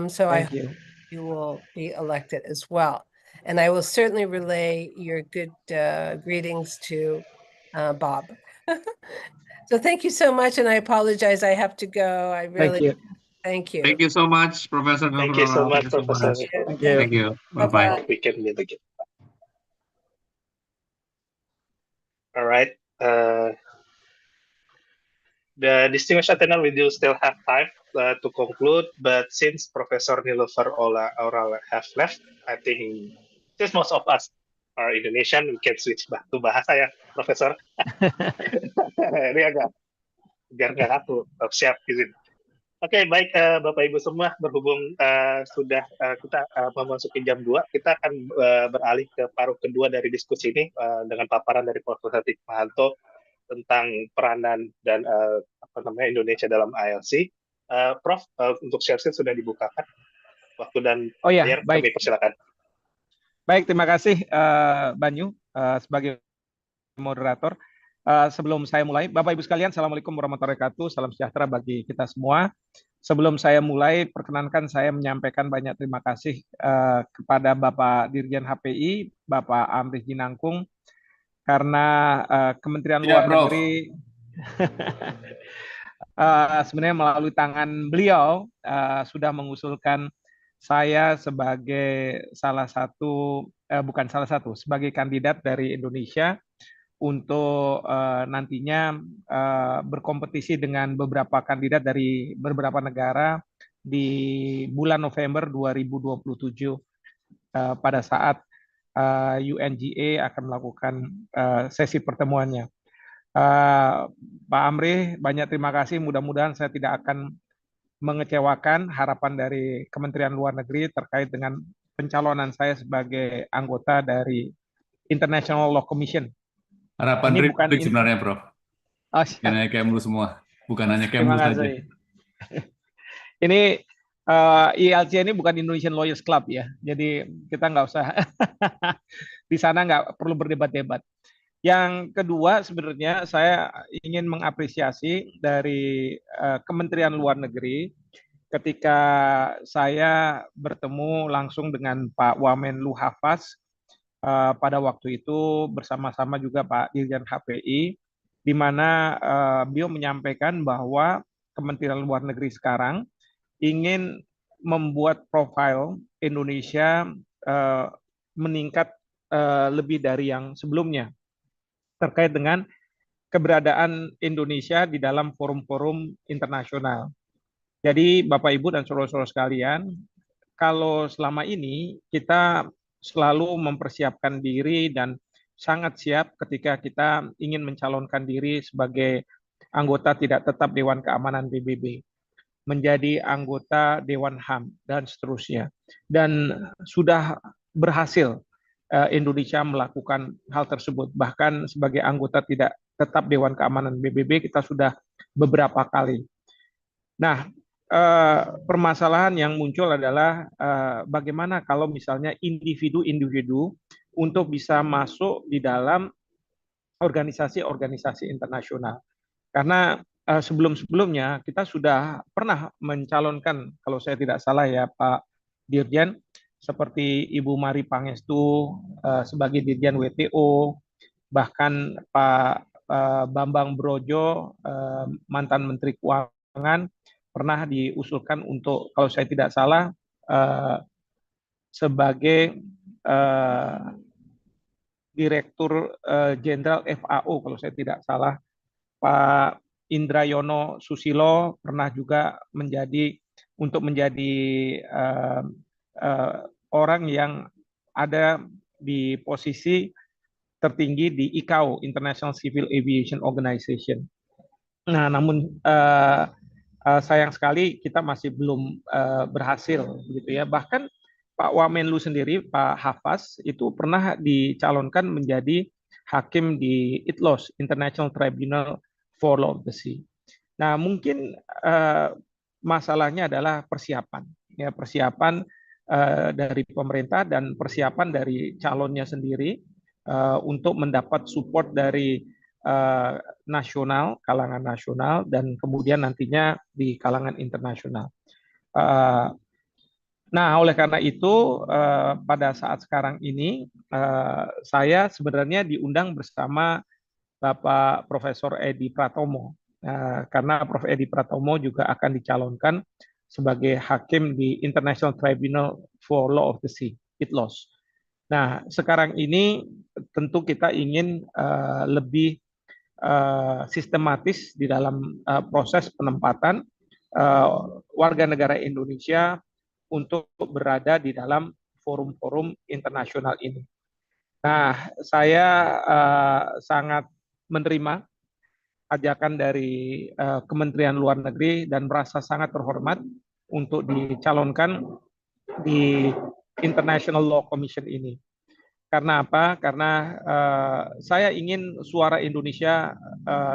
So I hope you will be elected as well. And I will certainly relay your good greetings to Bob. So thank you so much. And I apologize, I have to go. I really thank you. Thank you so much, Professor. Thank you so much, Professor. Thank you. Bye-bye. We can meet again. All right. The distinguished attendant, we do still have time to conclude, but since Professor Nilüfer Oral have left, I think since most of us are Indonesian, we can switch back to bahasa ya, Profesor. Ini agak biar nggak kaku. Siap, izin. Oke, baik Bapak Ibu semua, berhubung sudah kita memasuki jam 2, kita akan beralih ke paruh kedua dari diskusi ini dengan paparan dari Profesor Hikmahanto tentang peranan dan Indonesia dalam ILC. Prof, untuk share screen sudah dibukakan. Waktu dan layar kami persilakan. Baik, terima kasih Banyu sebagai moderator. Sebelum saya mulai, Bapak Ibu sekalian, Assalamualaikum warahmatullahi wabarakatuh. Salam sejahtera bagi kita semua. Sebelum saya mulai, perkenankan saya menyampaikan banyak terima kasih kepada Bapak Dirjen HPI, Bapak Amrih Jinangkung, karena Kementerian Luar Negeri sebenarnya melalui tangan beliau sudah mengusulkan saya sebagai sebagai kandidat dari Indonesia untuk nantinya berkompetisi dengan beberapa kandidat dari beberapa negara di bulan November 2027 pada saat UNGA akan melakukan sesi pertemuannya. Pak Amrih, banyak terima kasih. Mudah-mudahan saya tidak akan mengecewakan harapan dari Kementerian Luar Negeri terkait dengan pencalonan saya sebagai anggota dari International Law Commission. Harapan publik sebenarnya, Prof. Bukan hanya Kemlu semua, bukan hanya Kemlu saja. Ini ILC ini bukan Indonesian Lawyers Club ya, jadi kita nggak usah di sana nggak perlu berdebat-debat. Yang kedua, sebenarnya saya ingin mengapresiasi dari Kementerian Luar Negeri ketika saya bertemu langsung dengan Pak Wamenlu Hafaz pada waktu itu bersama-sama juga Pak Dirjen HPI, di mana beliau menyampaikan bahwa Kementerian Luar Negeri sekarang ingin membuat profil Indonesia meningkat lebih dari yang sebelumnya terkait dengan keberadaan Indonesia di dalam forum-forum internasional. Jadi Bapak Ibu dan saudara-saudara sekalian, kalau selama ini kita selalu mempersiapkan diri dan sangat siap ketika kita ingin mencalonkan diri sebagai anggota tidak tetap Dewan Keamanan PBB, menjadi anggota Dewan HAM, dan seterusnya. Dan sudah berhasil Indonesia melakukan hal tersebut. Bahkan sebagai anggota tidak tetap Dewan Keamanan PBB, kita sudah beberapa kali. Nah, permasalahan yang muncul adalah bagaimana kalau misalnya individu-individu untuk bisa masuk di dalam organisasi-organisasi internasional. Karena sebelum-sebelumnya kita sudah pernah mencalonkan, kalau saya tidak salah ya Pak Dirjen, seperti Ibu Mari Pangestu sebagai Dirjen WTO, bahkan Pak Bambang Brojo, mantan Menteri Keuangan, pernah diusulkan untuk, kalau saya tidak salah, sebagai Direktur Jenderal FAO, kalau saya tidak salah. Pak Indrayono Susilo pernah juga menjadi orang yang ada di posisi tertinggi di ICAO, International Civil Aviation Organization. Nah, namun sayang sekali kita masih belum berhasil, begitu ya. Bahkan Pak Wamenlu sendiri, Pak Hafaz, itu pernah dicalonkan menjadi hakim di ITLOS, International Tribunal for Law of the Sea. Nah, mungkin masalahnya adalah persiapan, ya, persiapan dari pemerintah dan persiapan dari calonnya sendiri untuk mendapat support dari nasional, kalangan nasional, dan kemudian nantinya di kalangan internasional. Nah, oleh karena itu, pada saat sekarang ini, saya sebenarnya diundang bersama Bapak Profesor Edi Pratomo, karena Prof. Edi Pratomo juga akan dicalonkan sebagai hakim di International Tribunal for Law of the Sea, ITLOS. Nah, sekarang ini tentu kita ingin lebih sistematis di dalam proses penempatan warga negara Indonesia untuk berada di dalam forum-forum internasional ini. Nah, saya sangat menerima ajakan dari Kementerian Luar Negeri dan merasa sangat terhormat untuk dicalonkan di International Law Commission ini. Karena apa? Karena saya ingin suara Indonesia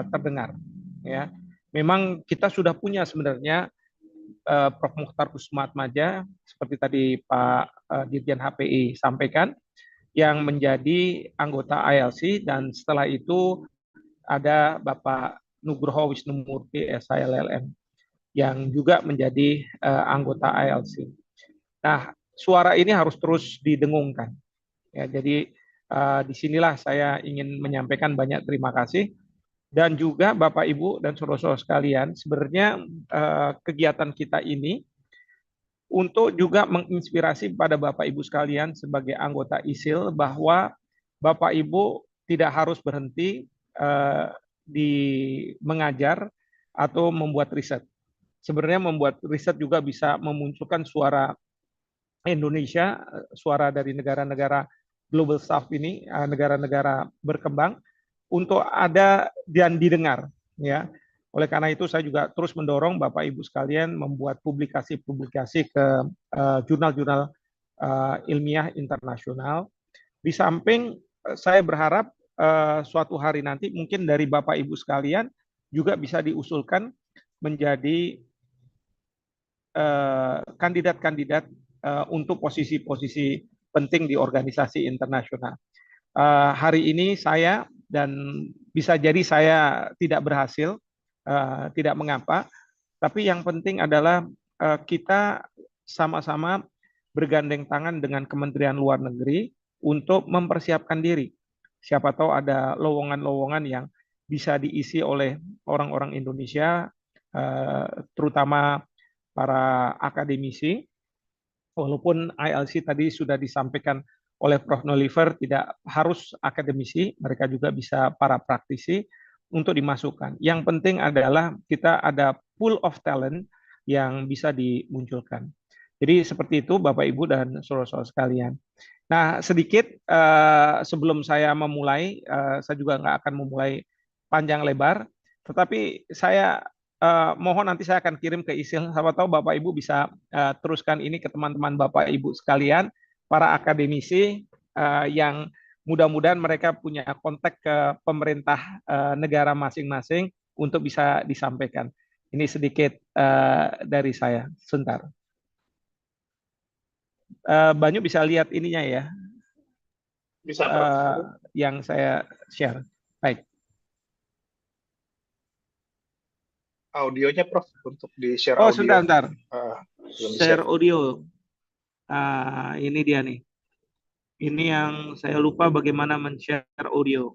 terdengar. Ya, memang kita sudah punya sebenarnya Prof. Mukhtar Kussumaatmadja, seperti tadi Pak Dirjen HPI sampaikan, yang menjadi anggota ILC, dan setelah itu ada Bapak Nugroho Wisnumurti SILLM yang juga menjadi anggota ILC. Nah, suara ini harus terus didengungkan. Ya, jadi disinilah saya ingin menyampaikan banyak terima kasih. Dan juga Bapak, Ibu, dan saudara-saudara sekalian, sebenarnya kegiatan kita ini untuk juga menginspirasi pada Bapak Ibu sekalian sebagai anggota ISIL bahwa Bapak Ibu tidak harus berhenti di mengajar atau membuat riset. Sebenarnya membuat riset juga bisa memunculkan suara Indonesia, suara dari negara-negara Global South ini, negara-negara berkembang, untuk ada dan didengar, ya. Oleh karena itu saya juga terus mendorong Bapak Ibu sekalian membuat publikasi-publikasi ke jurnal-jurnal ilmiah internasional. Di samping saya berharap suatu hari nanti mungkin dari Bapak Ibu sekalian juga bisa diusulkan menjadi kandidat-kandidat untuk posisi-posisi penting di organisasi internasional. Hari ini saya, dan bisa jadi saya tidak berhasil, tidak mengapa, tapi yang penting adalah kita sama-sama bergandeng tangan dengan Kementerian Luar Negeri untuk mempersiapkan diri. Siapa tahu ada lowongan-lowongan yang bisa diisi oleh orang-orang Indonesia, terutama para akademisi. Walaupun ILC tadi sudah disampaikan oleh Prof. Noliver tidak harus akademisi, mereka juga bisa para praktisi untuk dimasukkan. Yang penting adalah kita ada pool of talent yang bisa dimunculkan. Jadi seperti itu Bapak Ibu dan saudara-saudara sekalian. Nah, sedikit sebelum saya memulai, saya juga nggak akan memulai panjang lebar, tetapi saya mohon nanti saya akan kirim ke ISIL. Siapa tahu Bapak Ibu bisa teruskan ini ke teman-teman Bapak Ibu sekalian, para akademisi yang mudah-mudahan mereka punya kontak ke pemerintah negara masing-masing untuk bisa disampaikan. Ini sedikit dari saya. Sebentar. Banyu bisa lihat ininya ya, Bisa, Prof. yang saya share. Baik. Audionya, Prof, untuk di-share Oh, audio. sebentar. Belum Share di-share. audio. Ini dia nih. Ini yang saya lupa bagaimana men-share audio.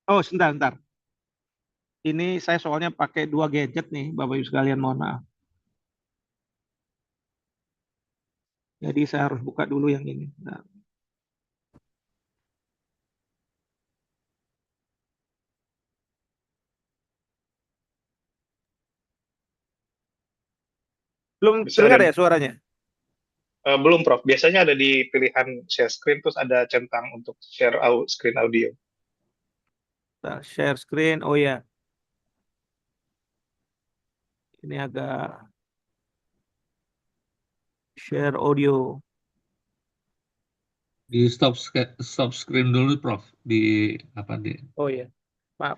Oh, sebentar. Ini saya soalnya pakai 2 gadget nih, Bapak Ibu sekalian, mohon maaf. Jadi saya harus buka dulu yang ini. Nah. Belum Bisa dengar ada- ya suaranya? Belum, Prof. Biasanya ada di pilihan share screen, terus ada centang untuk share screen audio. Nah, share screen, oh ya. Ini agak share audio. Di stop screen dulu, Prof. Di apa di? Oh ya, maaf.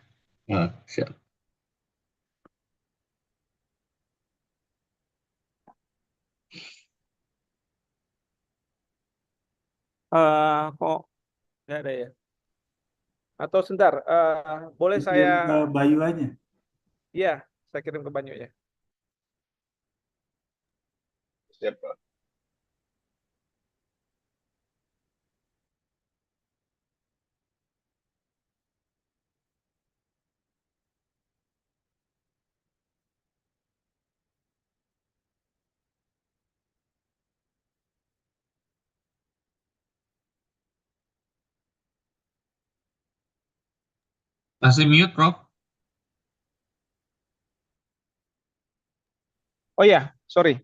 Share. Kok nggak ada ya? Atau sebentar, boleh saya? Ke Bayu aja. Iya, saya kirim ke Banyu ya. Siap, Prof. Masih mute, Prof. Oh ya, sorry.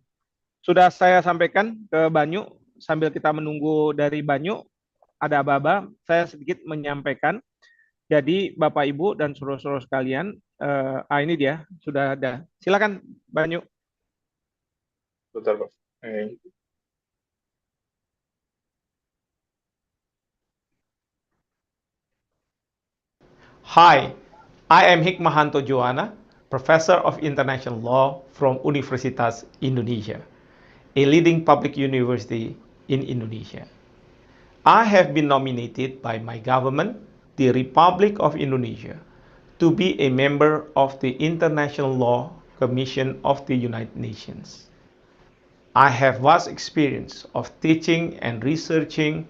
Sudah saya sampaikan ke Banyu, sambil kita menunggu dari Banyu, ada aba-aba, saya sedikit menyampaikan. Jadi Bapak Ibu dan saudara-saudara sekalian, ini dia, sudah ada. Silakan Banyu. Betul, Prof. Hi, I am Hikmahanto Joana, Professor of International Law from Universitas Indonesia, a leading public university in Indonesia. I have been nominated by my government, the Republic of Indonesia, to be a member of the International Law Commission of the United Nations. I have vast experience of teaching and researching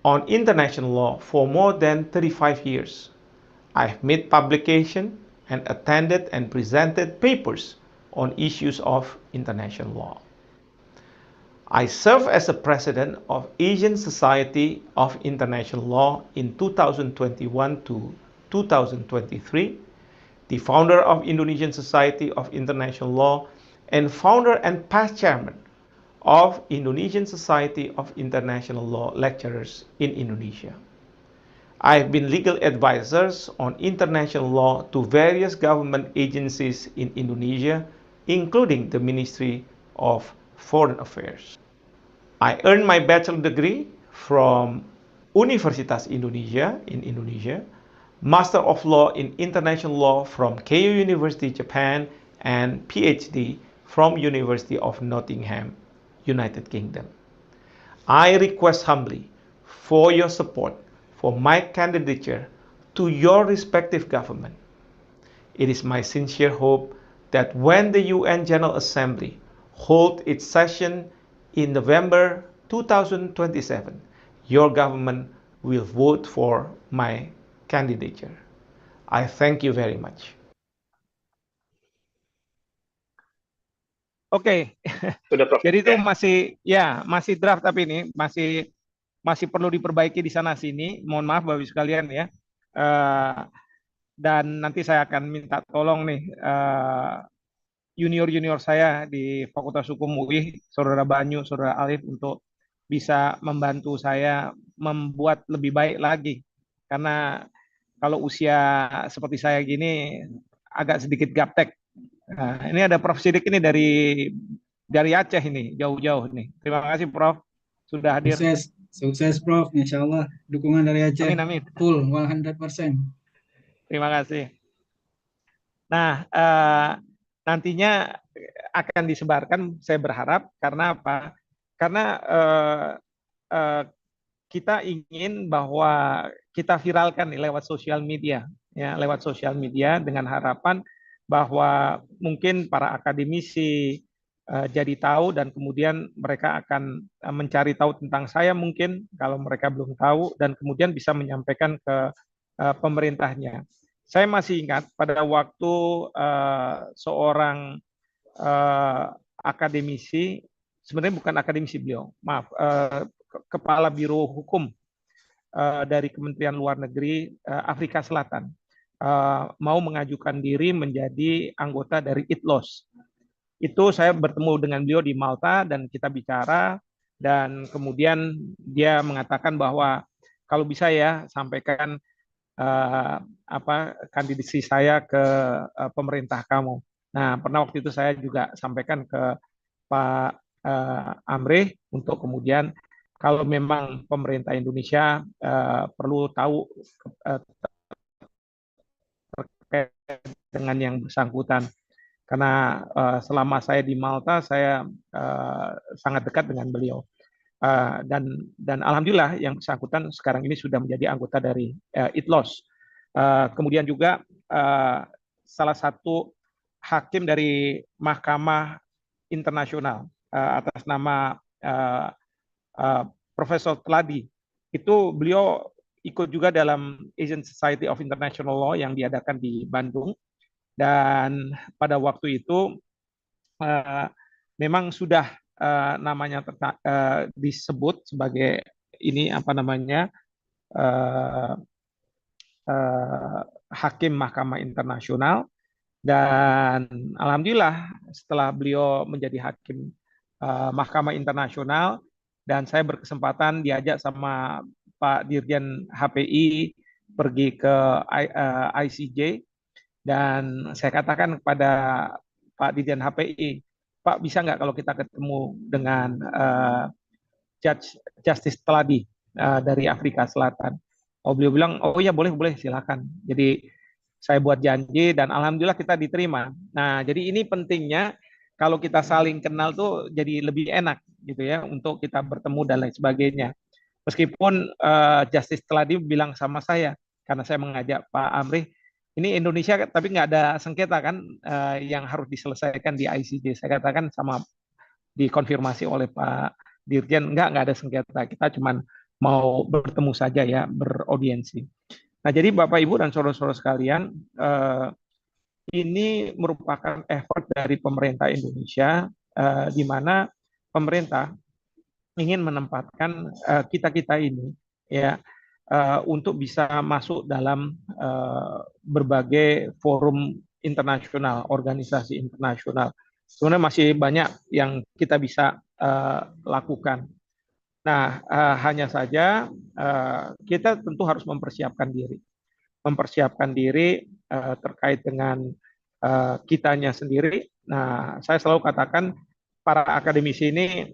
on international law for more than 35 years. I have made publication and attended and presented papers on issues of international law. I served as the president of Asian Society of International Law in 2021 to 2023, the founder of Indonesian Society of International Law, and founder and past chairman of Indonesian Society of International Law Lecturers in Indonesia. I have been legal advisors on international law to various government agencies in Indonesia, including the Ministry of Foreign Affairs. I earned my bachelor degree from Universitas Indonesia in Indonesia, Master of Law in International Law from Keio University, Japan, and PhD from University of Nottingham, United Kingdom. I request humbly for your support for my candidature to your respective government. It is my sincere hope that when the UN General Assembly holds its session in November 2027, your government will vote for my candidature. I thank you very much. Oke. Sudah, Prof. Jadi itu Ya. masih draft, tapi ini masih perlu diperbaiki di sana sini. Mohon maaf Bapak Ibu sekalian ya. Dan nanti saya akan minta tolong nih junior-junior saya di Fakultas Hukum UI, Saudara Banyu, Saudara Alif, untuk bisa membantu saya membuat lebih baik lagi. Karena kalau usia seperti saya gini agak sedikit gaptek. Nah, ini ada Prof. Sidik ini dari Aceh ini, jauh-jauh nih. Terima kasih Prof. Sudah hadir. Sukses Prof. Insya Allah dukungan dari Aceh Amin, amin. full 100%. Terima kasih. Nah, nantinya akan disebarkan, saya berharap, karena apa? Karena kita ingin bahwa kita viralkan nih lewat sosial media, ya, lewat sosial media dengan harapan bahwa mungkin para akademisi jadi tahu dan kemudian mereka akan mencari tahu tentang saya mungkin kalau mereka belum tahu dan kemudian bisa menyampaikan ke pemerintahnya. Saya masih ingat pada waktu seorang akademisi, sebenarnya bukan akademisi beliau, maaf, Kepala Biro Hukum dari Kementerian Luar Negeri Afrika Selatan mau mengajukan diri menjadi anggota dari ITLOS. Itu saya bertemu dengan beliau di Malta dan kita bicara, dan kemudian dia mengatakan bahwa kalau bisa ya sampaikan kandidasi saya ke pemerintah kamu. Nah, pernah waktu itu saya juga sampaikan ke Pak Amrih untuk kemudian kalau memang pemerintah Indonesia perlu tahu terkait dengan yang bersangkutan. Karena selama saya di Malta, saya sangat dekat dengan beliau. Dan alhamdulillah yang bersangkutan sekarang ini sudah menjadi anggota dari ITLOS. Kemudian juga salah satu hakim dari Mahkamah Internasional atas nama Profesor Tladi, itu beliau ikut juga dalam Asian Society of International Law yang diadakan di Bandung, dan pada waktu itu memang sudah namanya disebut sebagai ini hakim Mahkamah Internasional, dan alhamdulillah setelah beliau menjadi hakim Mahkamah Internasional dan saya berkesempatan diajak sama Pak Dirjen HPI pergi ke ICJ, dan saya katakan kepada Pak Dirjen HPI, Pak, bisa nggak kalau kita ketemu dengan Justice Tladi dari Afrika Selatan? Oh, beliau bilang, oh iya boleh silakan. Jadi saya buat janji dan alhamdulillah kita diterima. Nah, jadi ini pentingnya kalau kita saling kenal tuh jadi lebih enak gitu ya untuk kita bertemu dan lain sebagainya. Meskipun Justice Tladi bilang sama saya, karena saya mengajak Pak Amrih, ini Indonesia tapi nggak ada sengketa kan yang harus diselesaikan di ICJ. Saya katakan sama dikonfirmasi oleh Pak Dirjen, nggak ada sengketa, kita cuma mau bertemu saja ya, beraudiensi. Nah, jadi Bapak Ibu dan saudara-saudara sekalian, ini merupakan effort dari pemerintah Indonesia, di mana pemerintah ingin menempatkan kita-kita ini ya untuk bisa masuk dalam berbagai forum internasional, organisasi internasional. Sebenarnya masih banyak yang kita bisa lakukan. Nah, hanya saja kita tentu harus mempersiapkan diri terkait dengan kitanya sendiri. Nah, saya selalu katakan para akademisi ini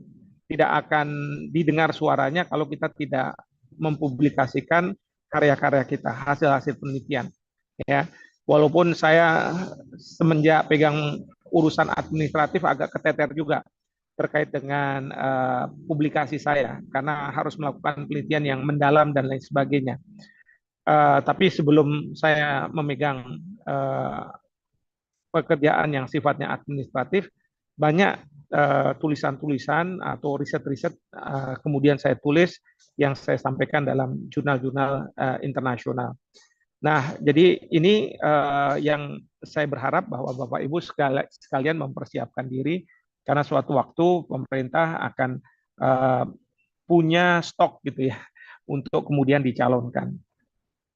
tidak akan didengar suaranya kalau kita tidak mempublikasikan karya-karya kita, hasil-hasil penelitian. Ya, walaupun saya semenjak pegang urusan administratif agak keteter juga terkait dengan publikasi saya, karena harus melakukan penelitian yang mendalam dan lain sebagainya. Tapi sebelum saya memegang pekerjaan yang sifatnya administratif, banyak tulisan-tulisan atau riset-riset kemudian saya tulis yang saya sampaikan dalam jurnal-jurnal internasional. Nah, jadi ini yang saya berharap bahwa Bapak Ibu sekalian mempersiapkan diri, karena suatu waktu pemerintah akan punya stok gitu ya untuk kemudian dicalonkan.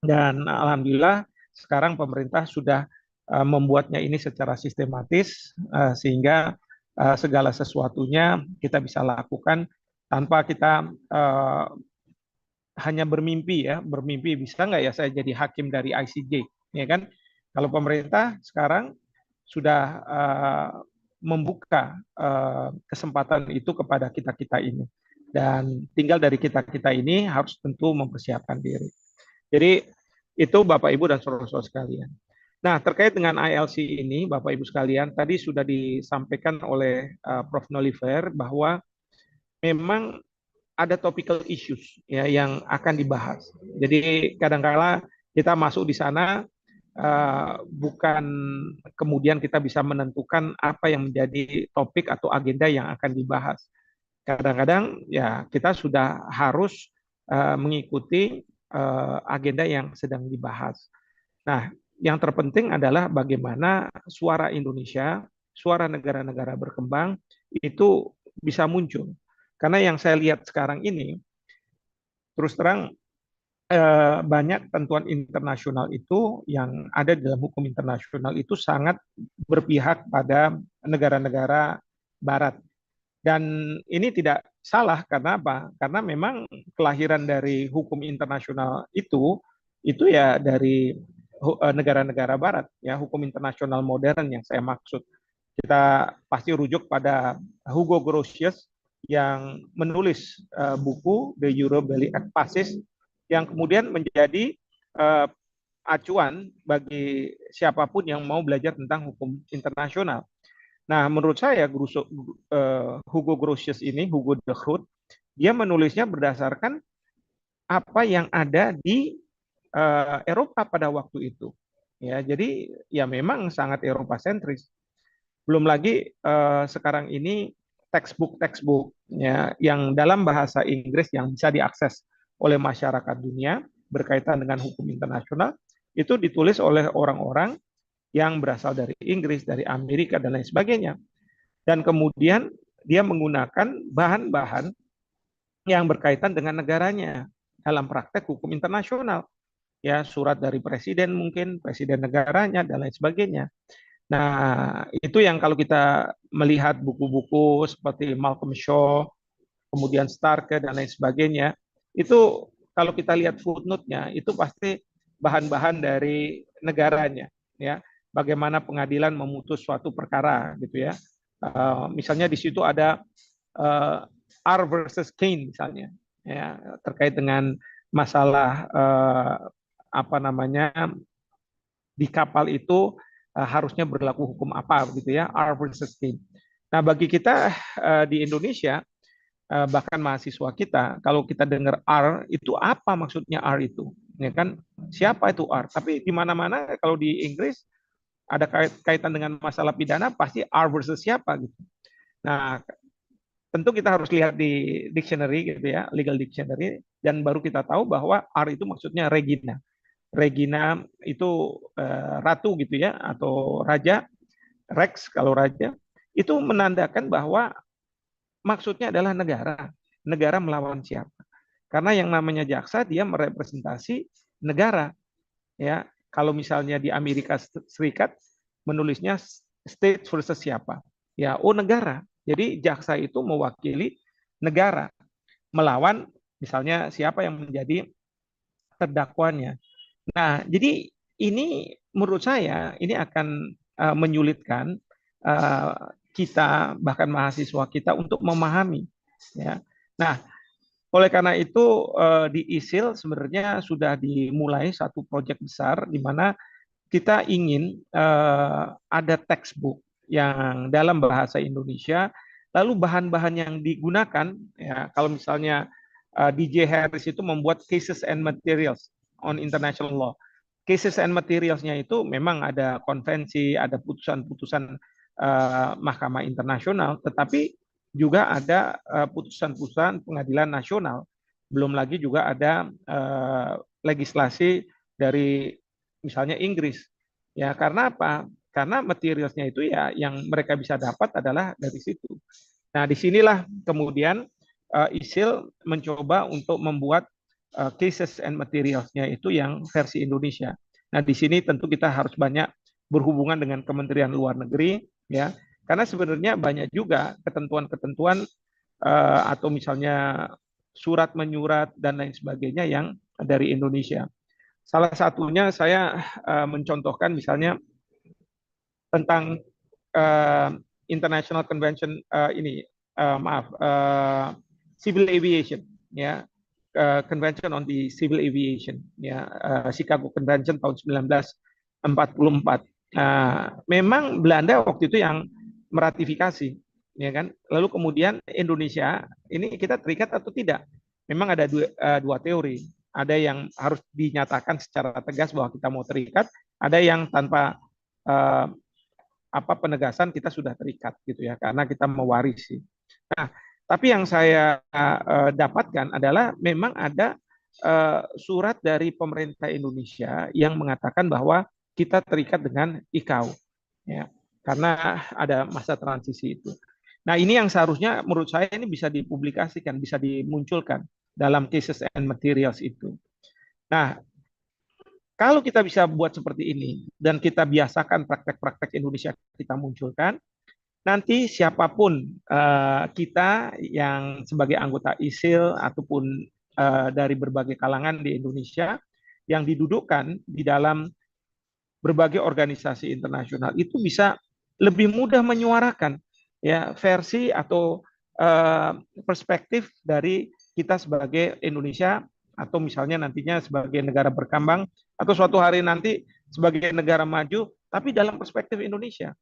Dan alhamdulillah sekarang pemerintah sudah membuatnya ini secara sistematis sehingga segala sesuatunya kita bisa lakukan tanpa kita hanya bermimpi ya, bermimpi bisa nggak ya saya jadi hakim dari ICJ, ya kan? Kalau pemerintah sekarang sudah membuka kesempatan itu kepada kita-kita ini, dan tinggal dari kita-kita ini harus tentu mempersiapkan diri. Jadi itu Bapak Ibu dan saudara-saudara sekalian. Nah, terkait dengan ILC ini, Bapak Ibu sekalian, tadi sudah disampaikan oleh Prof. Noliver bahwa memang ada topical issues ya yang akan dibahas. Jadi kadang-kala kita masuk di sana bukan kemudian kita bisa menentukan apa yang menjadi topik atau agenda yang akan dibahas. Kadang-kadang ya kita sudah harus mengikuti agenda yang sedang dibahas. Nah, yang terpenting adalah bagaimana suara Indonesia, suara negara-negara berkembang itu bisa muncul. Karena yang saya lihat sekarang ini, terus terang banyak tentuan internasional itu yang ada dalam hukum internasional itu sangat berpihak pada negara-negara Barat. Dan ini tidak salah karena apa? Karena memang kelahiran dari hukum internasional itu ya dari negara-negara Barat, ya hukum internasional modern yang saya maksud. Kita pasti rujuk pada Hugo Grotius yang menulis buku The Euro-Bellic Passes yang kemudian menjadi acuan bagi siapapun yang mau belajar tentang hukum internasional. Nah, menurut saya Hugo Grotius ini, Hugo de Groot, dia menulisnya berdasarkan apa yang ada di Eropa pada waktu itu. Ya, jadi ya memang sangat Eropa sentris. Belum lagi sekarang ini textbook ya yang dalam bahasa Inggris yang bisa diakses oleh masyarakat dunia berkaitan dengan hukum internasional itu ditulis oleh orang-orang yang berasal dari Inggris, dari Amerika dan lain sebagainya. Dan kemudian dia menggunakan bahan-bahan yang berkaitan dengan negaranya dalam praktek hukum internasional. Ya, surat dari presiden mungkin, presiden negaranya dan lain sebagainya. Nah, itu yang kalau kita melihat buku-buku seperti Malcolm Shaw, kemudian Starke dan lain sebagainya, itu kalau kita lihat footnote-nya itu pasti bahan-bahan dari negaranya, ya. Bagaimana pengadilan memutus suatu perkara gitu ya. Misalnya di situ ada R versus Kane misalnya, ya, terkait dengan masalah apa namanya di kapal itu harusnya berlaku hukum apa gitu ya, R versus Kane. Nah, bagi kita di Indonesia bahkan mahasiswa kita, kalau kita dengar R itu apa maksudnya R itu, ya kan? Siapa itu R? Tapi di mana-mana kalau di Inggris ada kaitan dengan masalah pidana pasti R versus siapa gitu. Nah, tentu kita harus lihat di dictionary gitu ya, legal dictionary, dan baru kita tahu bahwa R itu maksudnya Regina. Regina itu ratu gitu ya, atau raja. Rex kalau raja, itu menandakan bahwa maksudnya adalah negara. Negara melawan siapa? Karena yang namanya jaksa dia merepresentasi negara. Ya, kalau misalnya di Amerika Serikat menulisnya state versus siapa? Ya, negara. Jadi jaksa itu mewakili negara melawan misalnya siapa yang menjadi terdakwanya. Nah, jadi ini menurut saya ini akan menyulitkan kita bahkan mahasiswa kita untuk memahami. Ya. Nah, oleh karena itu di ISIL sebenarnya sudah dimulai satu proyek besar di mana kita ingin ada textbook yang dalam bahasa Indonesia, lalu bahan-bahan yang digunakan, ya kalau misalnya DJ Harris itu membuat cases and materials on international law. Cases and materials-nya itu memang ada konvensi, ada putusan-putusan Mahkamah Internasional, tetapi juga ada putusan-putusan pengadilan nasional. Belum lagi juga ada legislasi dari misalnya Inggris. Ya, karena apa? Karena materialsnya itu ya yang mereka bisa dapat adalah dari situ. Nah, disinilah kemudian ISIL mencoba untuk membuat cases and materials-nya itu yang versi Indonesia. Nah, di sini tentu kita harus banyak berhubungan dengan Kementerian Luar Negeri, ya, karena sebenarnya banyak juga ketentuan-ketentuan atau misalnya surat menyurat dan lain sebagainya yang dari Indonesia. Salah satunya saya mencontohkan misalnya tentang International Convention Civil Aviation, ya, Convention on the Civil Aviation, ya, Chicago Convention tahun 1944. Memang Belanda waktu itu yang meratifikasi, ya kan. Lalu kemudian Indonesia ini kita terikat atau tidak? Memang ada dua teori. Ada yang harus dinyatakan secara tegas bahwa kita mau terikat, ada yang tanpa penegasan kita sudah terikat gitu ya, karena kita mewarisi. Nah, tapi yang saya dapatkan adalah memang ada surat dari pemerintah Indonesia yang mengatakan bahwa kita terikat dengan ICAO, ya, karena ada masa transisi itu. Nah, ini yang seharusnya menurut saya ini bisa dipublikasikan, bisa dimunculkan dalam cases and materials itu. Nah, kalau kita bisa buat seperti ini dan kita biasakan praktek-praktek Indonesia kita munculkan, nanti siapapun kita yang sebagai anggota ISIL ataupun dari berbagai kalangan di Indonesia yang didudukkan di dalam berbagai organisasi internasional itu bisa lebih mudah menyuarakan ya versi atau perspektif dari kita sebagai Indonesia atau misalnya nantinya sebagai negara berkembang atau suatu hari nanti sebagai negara maju tapi dalam perspektif Indonesia.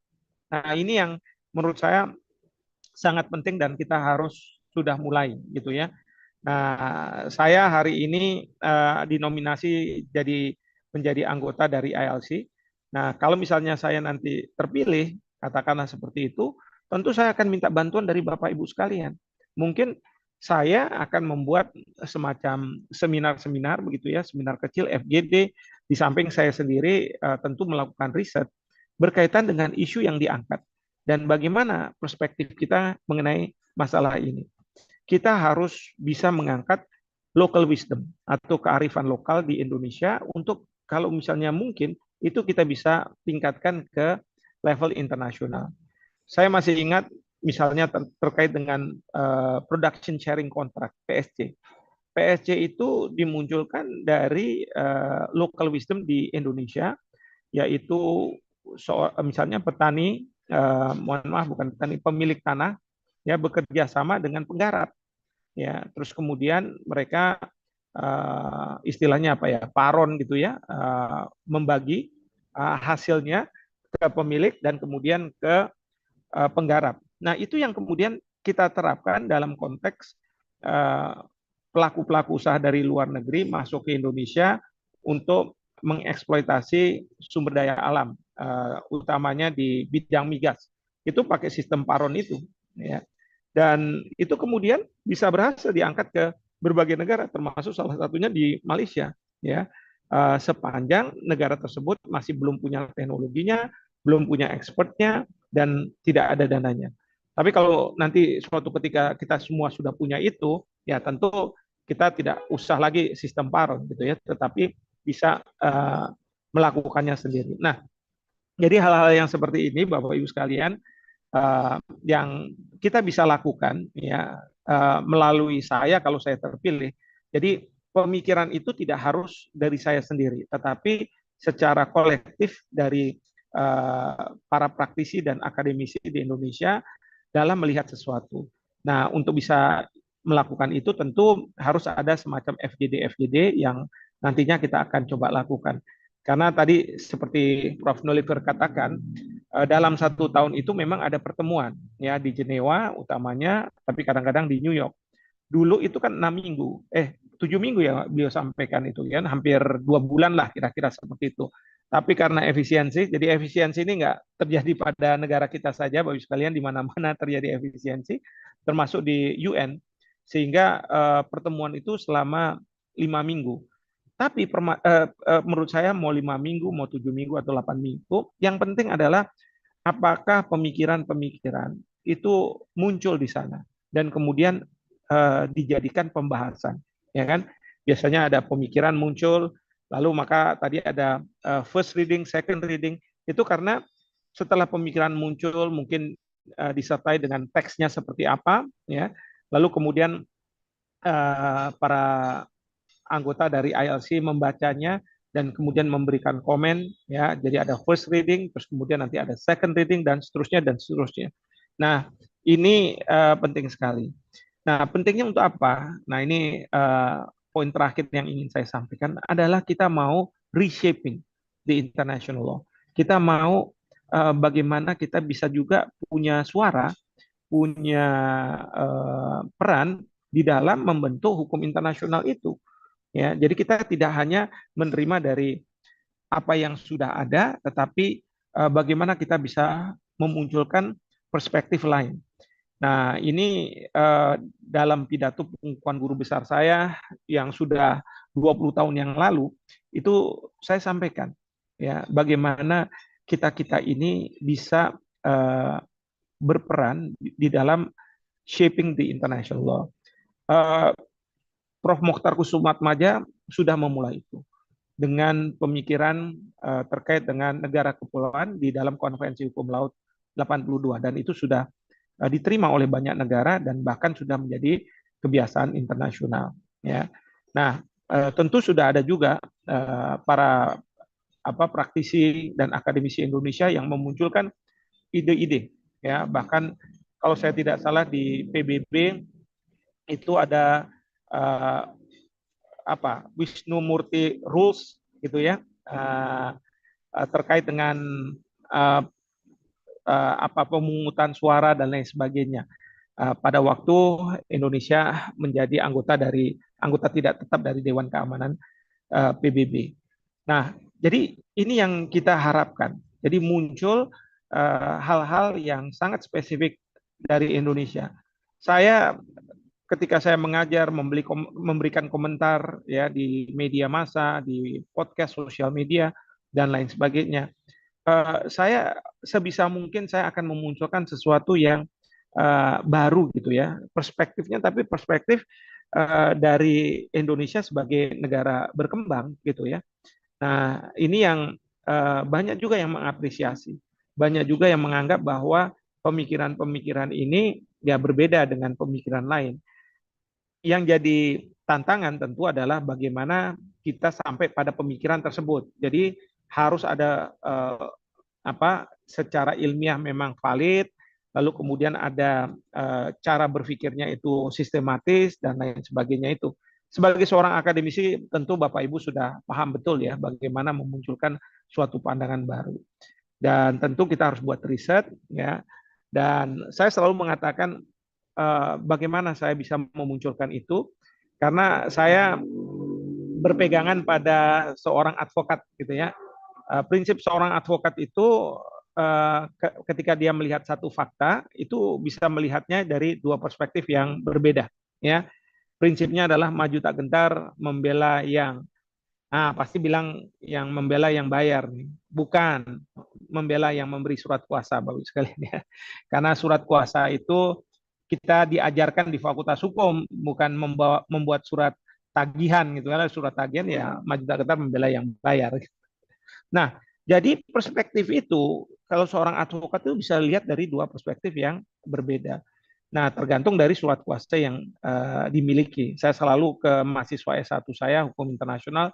Nah, ini yang menurut saya sangat penting dan kita harus sudah mulai gitu ya. Nah, saya hari ini dinominasi menjadi anggota dari ILC. Nah, kalau misalnya saya nanti terpilih, katakanlah seperti itu, tentu saya akan minta bantuan dari Bapak Ibu sekalian. Mungkin saya akan membuat semacam seminar-seminar begitu ya, seminar kecil FGD, di samping saya sendiri tentu melakukan riset berkaitan dengan isu yang diangkat dan bagaimana perspektif kita mengenai masalah ini. Kita harus bisa mengangkat local wisdom atau kearifan lokal di Indonesia untuk kalau misalnya mungkin itu kita bisa tingkatkan ke level internasional. Saya masih ingat misalnya terkait dengan production sharing contract PSC. PSC itu dimunculkan dari local wisdom di Indonesia, yaitu misalnya petani, mohon maaf bukan petani, pemilik tanah ya bekerja sama dengan penggarap. Ya, terus kemudian mereka istilahnya apa ya, paron gitu ya, membagi hasilnya ke pemilik dan kemudian ke penggarap. Nah, itu yang kemudian kita terapkan dalam konteks pelaku-pelaku usaha dari luar negeri masuk ke Indonesia untuk mengeksploitasi sumber daya alam, utamanya di bidang migas. Itu pakai sistem paron itu, ya. Dan itu kemudian bisa berhasil diangkat ke berbagai negara, termasuk salah satunya di Malaysia, ya. Sepanjang negara tersebut masih belum punya teknologinya, belum punya expertnya, dan tidak ada dananya. Tapi kalau nanti suatu ketika kita semua sudah punya itu, ya tentu kita tidak usah lagi sistem paron gitu ya, tetapi bisa melakukannya sendiri. Nah, jadi hal-hal yang seperti ini, Bapak Ibu sekalian, yang kita bisa lakukan ya melalui saya kalau saya terpilih. Jadi pemikiran itu tidak harus dari saya sendiri, tetapi secara kolektif dari para praktisi dan akademisi di Indonesia dalam melihat sesuatu. Nah, untuk bisa melakukan itu tentu harus ada semacam FGD yang nantinya kita akan coba lakukan. Karena tadi seperti Prof. Noliver katakan, dalam 1 tahun itu memang ada pertemuan ya di Jenewa utamanya, tapi kadang-kadang di New York. Dulu itu kan 6 minggu, 7 minggu ya beliau sampaikan itu kan, hampir 2 bulan lah kira-kira seperti itu. Tapi karena efisiensi, jadi efisiensi ini nggak terjadi pada negara kita saja, Bapak Ibu sekalian, di mana-mana terjadi efisiensi, termasuk di UN, sehingga pertemuan itu selama 5 minggu. Tapi menurut saya mau 5 minggu, mau 7 minggu atau 8 minggu, yang penting adalah apakah pemikiran-pemikiran itu muncul di sana dan kemudian dijadikan pembahasan, ya kan? Biasanya ada pemikiran muncul, lalu maka tadi ada first reading, second reading, Itu karena setelah pemikiran muncul mungkin disertai dengan teksnya seperti apa, ya. Lalu kemudian para anggota dari ILC membacanya dan kemudian memberikan komen, ya. Jadi ada first reading, terus kemudian nanti ada second reading dan seterusnya dan seterusnya. Nah, ini penting sekali. Nah, pentingnya untuk apa? Nah, ini poin terakhir yang ingin saya sampaikan adalah kita mau reshaping the international law. Kita mau bagaimana kita bisa juga punya suara, punya peran di dalam membentuk hukum internasional itu. Ya, jadi kita tidak hanya menerima dari apa yang sudah ada, tetapi bagaimana kita bisa memunculkan perspektif lain. Nah, ini dalam pidato pengukuhan guru besar saya yang sudah 20 tahun yang lalu, itu saya sampaikan, ya, bagaimana kita-kita ini bisa berperan di dalam shaping the international law. Prof. Mokhtar Kusumatmaja sudah memulai itu dengan pemikiran terkait dengan negara kepulauan di dalam Konvensi Hukum Laut 82, dan itu sudah diterima oleh banyak negara dan bahkan sudah menjadi kebiasaan internasional, ya. Nah, tentu sudah ada juga para praktisi dan akademisi Indonesia yang memunculkan ide-ide, ya. Bahkan kalau saya tidak salah di PBB itu ada Wisnu Murti Rules gitu, ya, terkait dengan pemungutan suara dan lain sebagainya. Pada waktu Indonesia menjadi anggota tidak tetap dari Dewan Keamanan PBB. Nah, jadi ini yang kita harapkan. Jadi muncul hal-hal yang sangat spesifik dari Indonesia. Saya ketika saya mengajar, memberikan komentar, ya, di media massa, di podcast, sosial media dan lain sebagainya, saya sebisa mungkin saya akan memunculkan sesuatu yang baru gitu, ya, perspektifnya, tapi perspektif dari Indonesia sebagai negara berkembang gitu, ya. Nah, ini yang banyak juga yang mengapresiasi, banyak juga yang menganggap bahwa pemikiran-pemikiran ini ya berbeda dengan pemikiran lain. Yang jadi tantangan tentu adalah bagaimana kita sampai pada pemikiran tersebut. Jadi harus ada secara ilmiah memang valid, lalu kemudian ada cara berpikirnya itu sistematis dan lain sebagainya itu. Sebagai seorang akademisi tentu Bapak Ibu sudah paham betul, ya, bagaimana memunculkan suatu pandangan baru. Dan tentu kita harus buat riset, ya. Dan saya selalu mengatakan bagaimana saya bisa memunculkan itu, karena saya berpegangan pada seorang advokat gitu, ya. Prinsip seorang advokat itu ketika dia melihat satu fakta itu bisa melihatnya dari dua perspektif yang berbeda, ya. Prinsipnya adalah maju tak gentar membela yang pasti bilang yang membela yang bayar nih, bukan membela yang memberi surat kuasa, Bapak sekalian, ya. Karena surat kuasa itu kita diajarkan di Fakultas Hukum, bukan membuat surat tagihan gitu. Karena surat tagihan ya maju tak gentar membela yang bayar. Nah, jadi perspektif itu kalau seorang advokat itu bisa lihat dari dua perspektif yang berbeda. Nah, tergantung dari surat kuasa yang dimiliki. Saya selalu ke mahasiswa S1 saya hukum internasional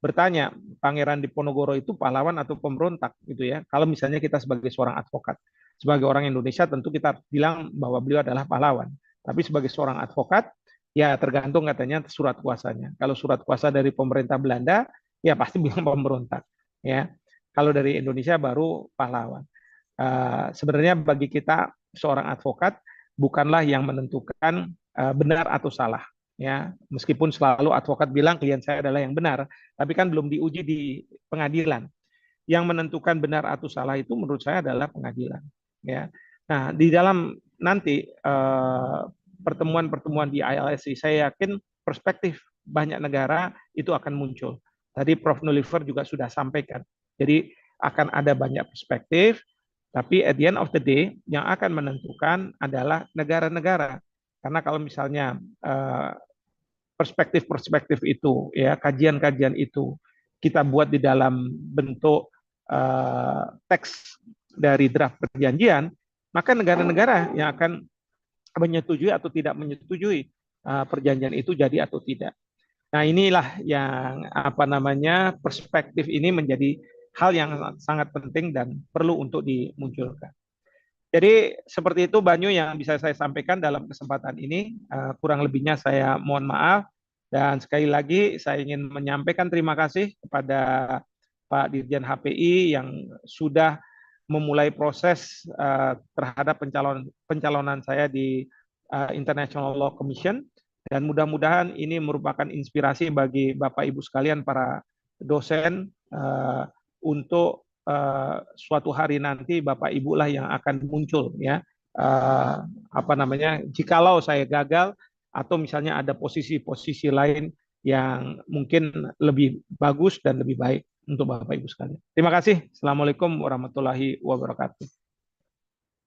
bertanya, Pangeran Diponegoro itu pahlawan atau pemberontak gitu, ya. Kalau misalnya kita sebagai seorang advokat, sebagai orang Indonesia tentu kita bilang bahwa beliau adalah pahlawan. Tapi sebagai seorang advokat, ya tergantung katanya surat kuasanya. Kalau surat kuasa dari pemerintah Belanda, ya pasti bilang pemberontak, ya. Kalau dari Indonesia baru pahlawan. Sebenarnya bagi kita seorang advokat bukanlah yang menentukan benar atau salah, ya. Meskipun selalu advokat bilang klien saya adalah yang benar, tapi kan belum diuji di pengadilan. Yang menentukan benar atau salah itu menurut saya adalah pengadilan, ya. Nah, di dalam nanti pertemuan-pertemuan di ILSC, saya yakin perspektif banyak negara itu akan muncul. Tadi Prof. Nulliver juga sudah sampaikan. Jadi akan ada banyak perspektif, tapi at the end of the day yang akan menentukan adalah negara-negara. Karena kalau misalnya perspektif-perspektif itu, ya, kajian-kajian itu kita buat di dalam bentuk teks dari draft perjanjian, maka negara-negara yang akan menyetujui atau tidak menyetujui perjanjian itu jadi atau tidak. Nah, inilah yang perspektif ini menjadi hal yang sangat penting dan perlu untuk dimunculkan. Jadi seperti itu Banyu yang bisa saya sampaikan dalam kesempatan ini. Kurang lebihnya saya mohon maaf, dan sekali lagi saya ingin menyampaikan terima kasih kepada Pak Dirjen HPI yang sudah memulai proses terhadap pencalonan saya di International Law Commission. Dan mudah-mudahan ini merupakan inspirasi bagi Bapak Ibu sekalian para dosen untuk suatu hari nanti Bapak Ibu lah yang akan muncul ya. Jikalau saya gagal atau misalnya ada posisi-posisi lain yang mungkin lebih bagus dan lebih baik untuk Bapak Ibu sekalian. Terima kasih. Assalamualaikum warahmatullahi wabarakatuh.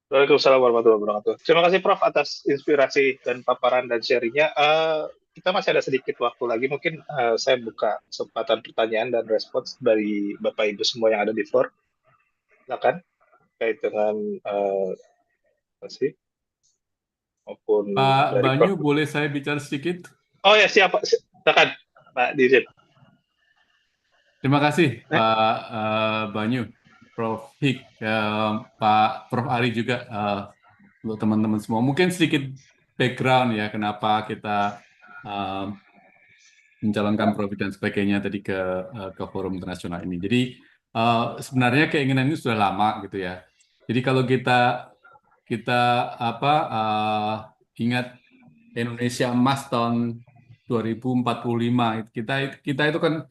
Waalaikumsalam warahmatullahi wabarakatuh. Terima kasih Prof atas inspirasi dan paparan dan sharingnya. Kita masih ada sedikit waktu lagi. Mungkin saya buka kesempatan pertanyaan dan respons dari Bapak Ibu semua yang ada di floor. Silakan terkait dengan maupun Pak dari Banyu, Prof. boleh saya bicara sedikit? Oh ya, siap. Silakan Pak Dirjen. Terima kasih Pak Banyu, Prof. Hik, Pak Prof. Ari juga, untuk teman-teman semua. Mungkin sedikit background ya, kenapa kita mencalonkan Prof dan sebagainya tadi ke forum internasional ini. Jadi sebenarnya keinginan ini sudah lama gitu ya. Jadi kalau kita ingat Indonesia Emas tahun 2045, kita itu kan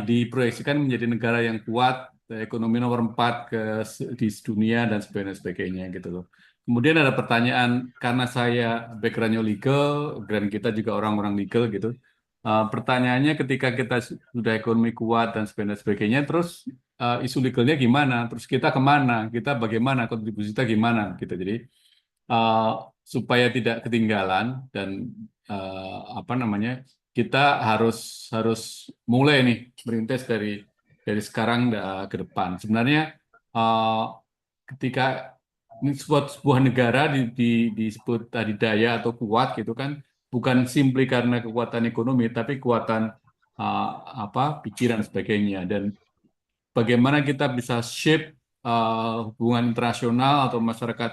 diproyeksikan menjadi negara yang kuat, ekonomi nomor 4 di dunia dan sebagainya gitu loh. Kemudian ada pertanyaan, karena saya background-nya legal dan kita juga orang-orang legal gitu. Pertanyaannya ketika kita sudah ekonomi kuat dan sebagainya, terus isu legalnya gimana? Terus kita kemana? Kita bagaimana? Kontribusi kita gimana? Gitu. Jadi supaya tidak ketinggalan dan kita harus mulai nih merintis dari sekarang ke depan. Sebenarnya ketika ini sebuah negara disebut adidaya atau kuat gitu kan, bukan simply karena kekuatan ekonomi, tapi kekuatan pikiran sebagainya. Dan bagaimana kita bisa shape hubungan internasional atau masyarakat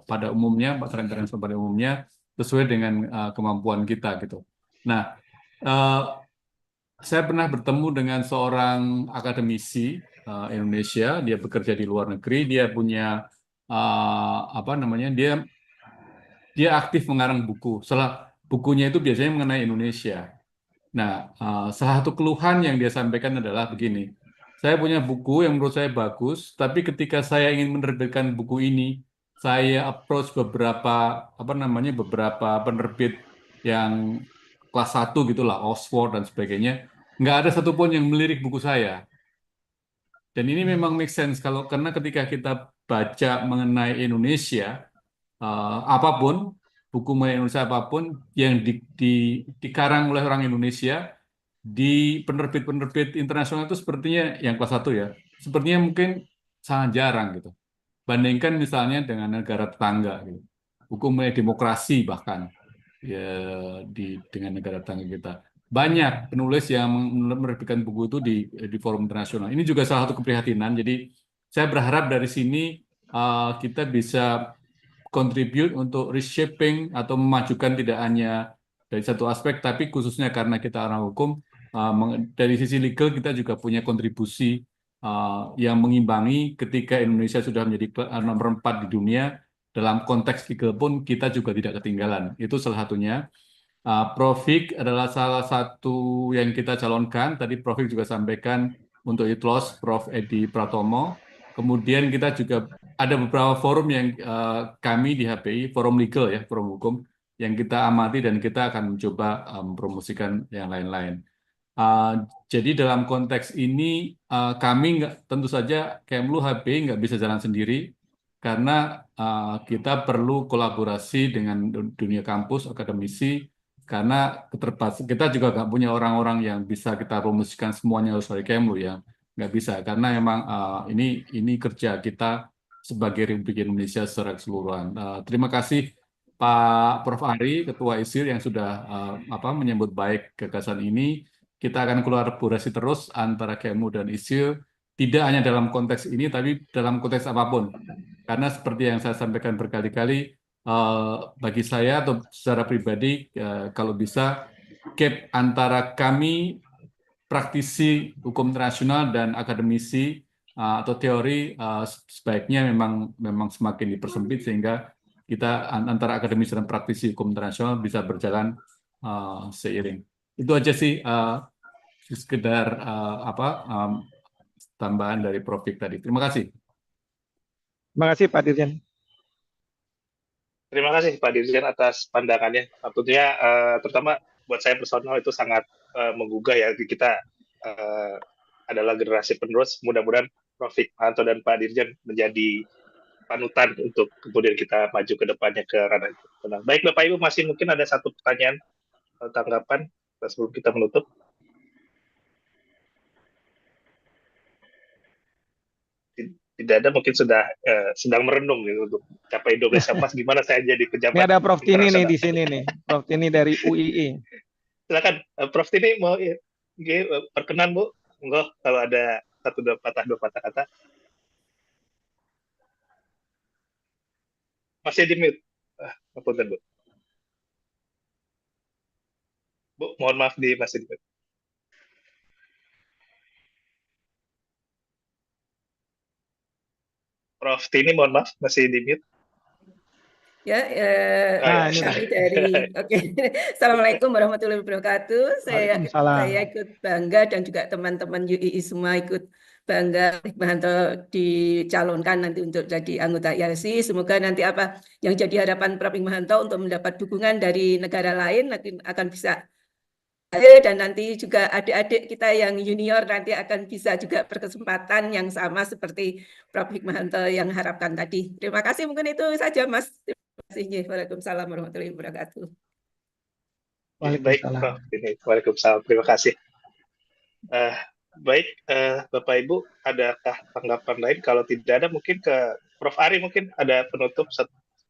pada umumnya, masyarakat internasional pada umumnya sesuai dengan kemampuan kita gitu. Nah, saya pernah bertemu dengan seorang akademisi Indonesia, dia bekerja di luar negeri, dia punya dia aktif mengarang buku. Salah bukunya itu biasanya mengenai Indonesia. Nah, salah satu keluhan yang dia sampaikan adalah begini. Saya punya buku yang menurut saya bagus, tapi ketika saya ingin menerbitkan buku ini, saya approach beberapa penerbit yang kelas 1 gitulah, Oxford dan sebagainya, nggak ada satupun yang melirik buku saya. Dan ini memang make sense karena ketika kita baca mengenai Indonesia, apapun buku mengenai Indonesia apapun yang dikarang oleh orang Indonesia di penerbit-penerbit internasional itu sepertinya yang kelas 1 ya, sepertinya mungkin sangat jarang gitu. Bandingkan misalnya dengan negara tetangga gitu. Buku mengenai demokrasi bahkan ya dengan negara tetangga kita. Banyak penulis yang menerbitkan buku itu di forum internasional. Ini juga salah satu keprihatinan. Jadi saya berharap dari sini kita bisa contribute untuk reshaping atau memajukan tidak hanya dari satu aspek, tapi khususnya karena kita orang hukum, dari sisi legal kita juga punya kontribusi yang mengimbangi ketika Indonesia sudah menjadi nomor 4 di dunia. Dalam konteks legal pun kita juga tidak ketinggalan. Itu salah satunya. Prof. Hik adalah salah satu yang kita calonkan. Tadi Prof. Hik juga sampaikan untuk ITLOS, Prof. Edi Pratomo. Kemudian kita juga ada beberapa forum yang kami di HPI, forum legal ya, forum hukum, yang kita amati dan kita akan mencoba mempromosikan yang lain-lain. Jadi dalam konteks ini kami tentu saja Kemlu HPI nggak bisa jalan sendiri karena kita perlu kolaborasi dengan dunia kampus, akademisi, karena kita juga nggak punya orang-orang yang bisa kita promosikan semuanya harus dari Kemlu ya. nggak bisa karena memang ini kerja kita sebagai Republik Indonesia secara keseluruhan. Terima kasih Pak Prof. Ari, Ketua ISIL yang sudah menyambut baik gagasan ini. Kita akan kolaborasi terus antara KMU dan ISIL, tidak hanya dalam konteks ini, tapi dalam konteks apapun. Karena seperti yang saya sampaikan berkali-kali, bagi saya atau secara pribadi, kalau bisa, gap antara kami, praktisi hukum internasional dan akademisi atau teori sebaiknya memang semakin dipersempit sehingga kita antara akademisi dan praktisi hukum internasional bisa berjalan seiring. Itu aja sih sekedar tambahan dari Prof. Hik tadi. Terima kasih. Terima kasih Pak Dirjen. Terima kasih Pak Dirjen atas pandangannya. Tentunya terutama buat saya personal itu sangat menggugah ya. Kita adalah generasi penerus. Mudah-mudahan Prof. Hikmahanto dan Pak Dirjen menjadi panutan untuk kemudian kita maju ke depannya ke ranah itu. Baik Bapak Ibu, masih mungkin ada satu pertanyaan tanggapan sebelum kita menutup. Tidak ada, mungkin sudah sedang merenung gitu, untuk capai 12 emas. Gimana saya jadi pejabat? Ini ada Prof. Tini nih di sini nih, Prof. Tini dari UII. Silakan Prof. Tini mau perkenan Bu, enggak kalau ada dua patah kata. Masih di mute. Ngapunten Bu. Bu, mohon maaf masih di mute. Prof. Tini, mohon maaf, masih di mute. Ya, kami dari Assalamualaikum warahmatullahi wabarakatuh. Saya ikut bangga dan juga teman-teman UII semua ikut bangga Hikmahanto dicalonkan nanti untuk jadi anggota ILC. Semoga nanti apa yang jadi harapan Prof. Hikmahanto untuk mendapat dukungan dari negara lain akan bisa dan nanti juga adik-adik kita yang junior nanti akan bisa juga berkesempatan yang sama seperti Prof. Hikmahanto yang harapkan tadi. Terima kasih, mungkin itu saja Mas. Waalaikumsalam warahmatullahi wabarakatuh. Baik, Prof. Waalaikumsalam. Terima kasih. Baik, Bapak Ibu, adakah tanggapan lain? Kalau tidak ada, mungkin ke Prof. Ari mungkin ada penutup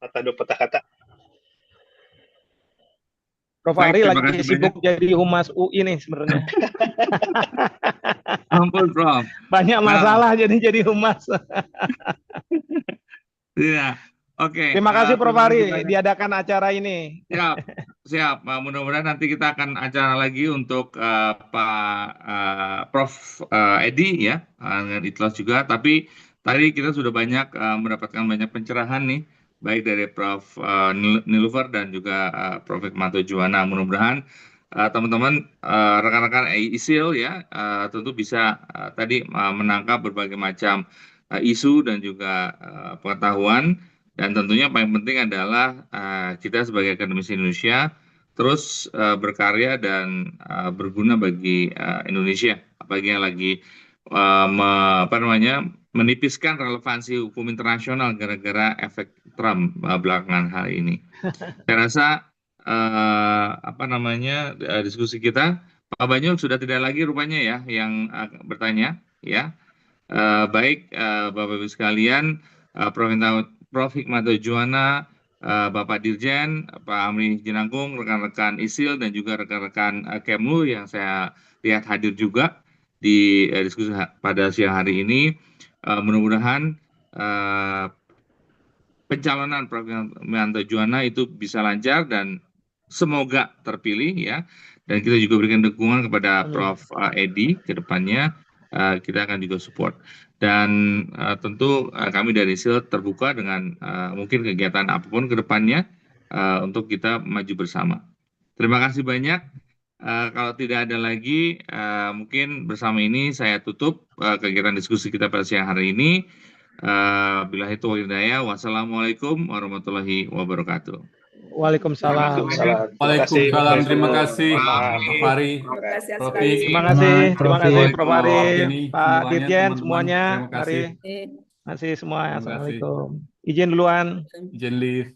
dua patah kata. Prof. Ari lagi sibuk jadi humas UI nih sebenarnya. Ampun, Prof. Banyak masalah jadi humas. Iya. Oke. Terima kasih Prof. Ari diadakan acara ini. Siap. Mudah-mudahan nanti kita akan acara lagi untuk Pak Prof. Edi ya, dengan Itlos juga. Tapi tadi kita sudah banyak mendapatkan banyak pencerahan nih, baik dari Prof. Nilufer dan juga Prof. Hikmahanto Juwana. Mudah-mudahan teman-teman rekan-rekan ISIL ya tentu bisa tadi menangkap berbagai macam isu dan juga pengetahuan. Dan tentunya paling penting adalah kita sebagai akademisi Indonesia terus berkarya dan berguna bagi Indonesia, apalagi yang lagi menipiskan relevansi hukum internasional gara-gara efek Trump belakangan hari ini. Saya rasa diskusi kita, Pak Banyu sudah tidak lagi rupanya ya yang bertanya ya. Baik Bapak Ibu sekalian, Prof. Hikmahanto Juwana, Bapak Dirjen, Pak Amri Jinangkung, rekan-rekan ISIL dan juga rekan-rekan Kemlu yang saya lihat hadir juga di diskusi pada siang hari ini. Mudah-mudahan pencalonan Prof. Hikmahanto Juwana itu bisa lancar dan semoga terpilih ya. Dan kita juga berikan dukungan kepada Prof. Edi ke depannya. Kita akan juga support. Dan tentu kami dari ISIL terbuka dengan mungkin kegiatan apapun ke depannya untuk kita maju bersama. Terima kasih banyak. Kalau tidak ada lagi, mungkin bersama ini saya tutup kegiatan diskusi kita pada siang hari ini. Billahi taufiq wal hidayah. Wassalamualaikum warahmatullahi wabarakatuh. Waalaikumsalam. Waalaikumsalam. Terima kasih Prof. Ari. Terima kasih Prof. Ari, Pak Dirjen semuanya. Mari. Masih semua. Assalamualaikum. Izin duluan. Izin live.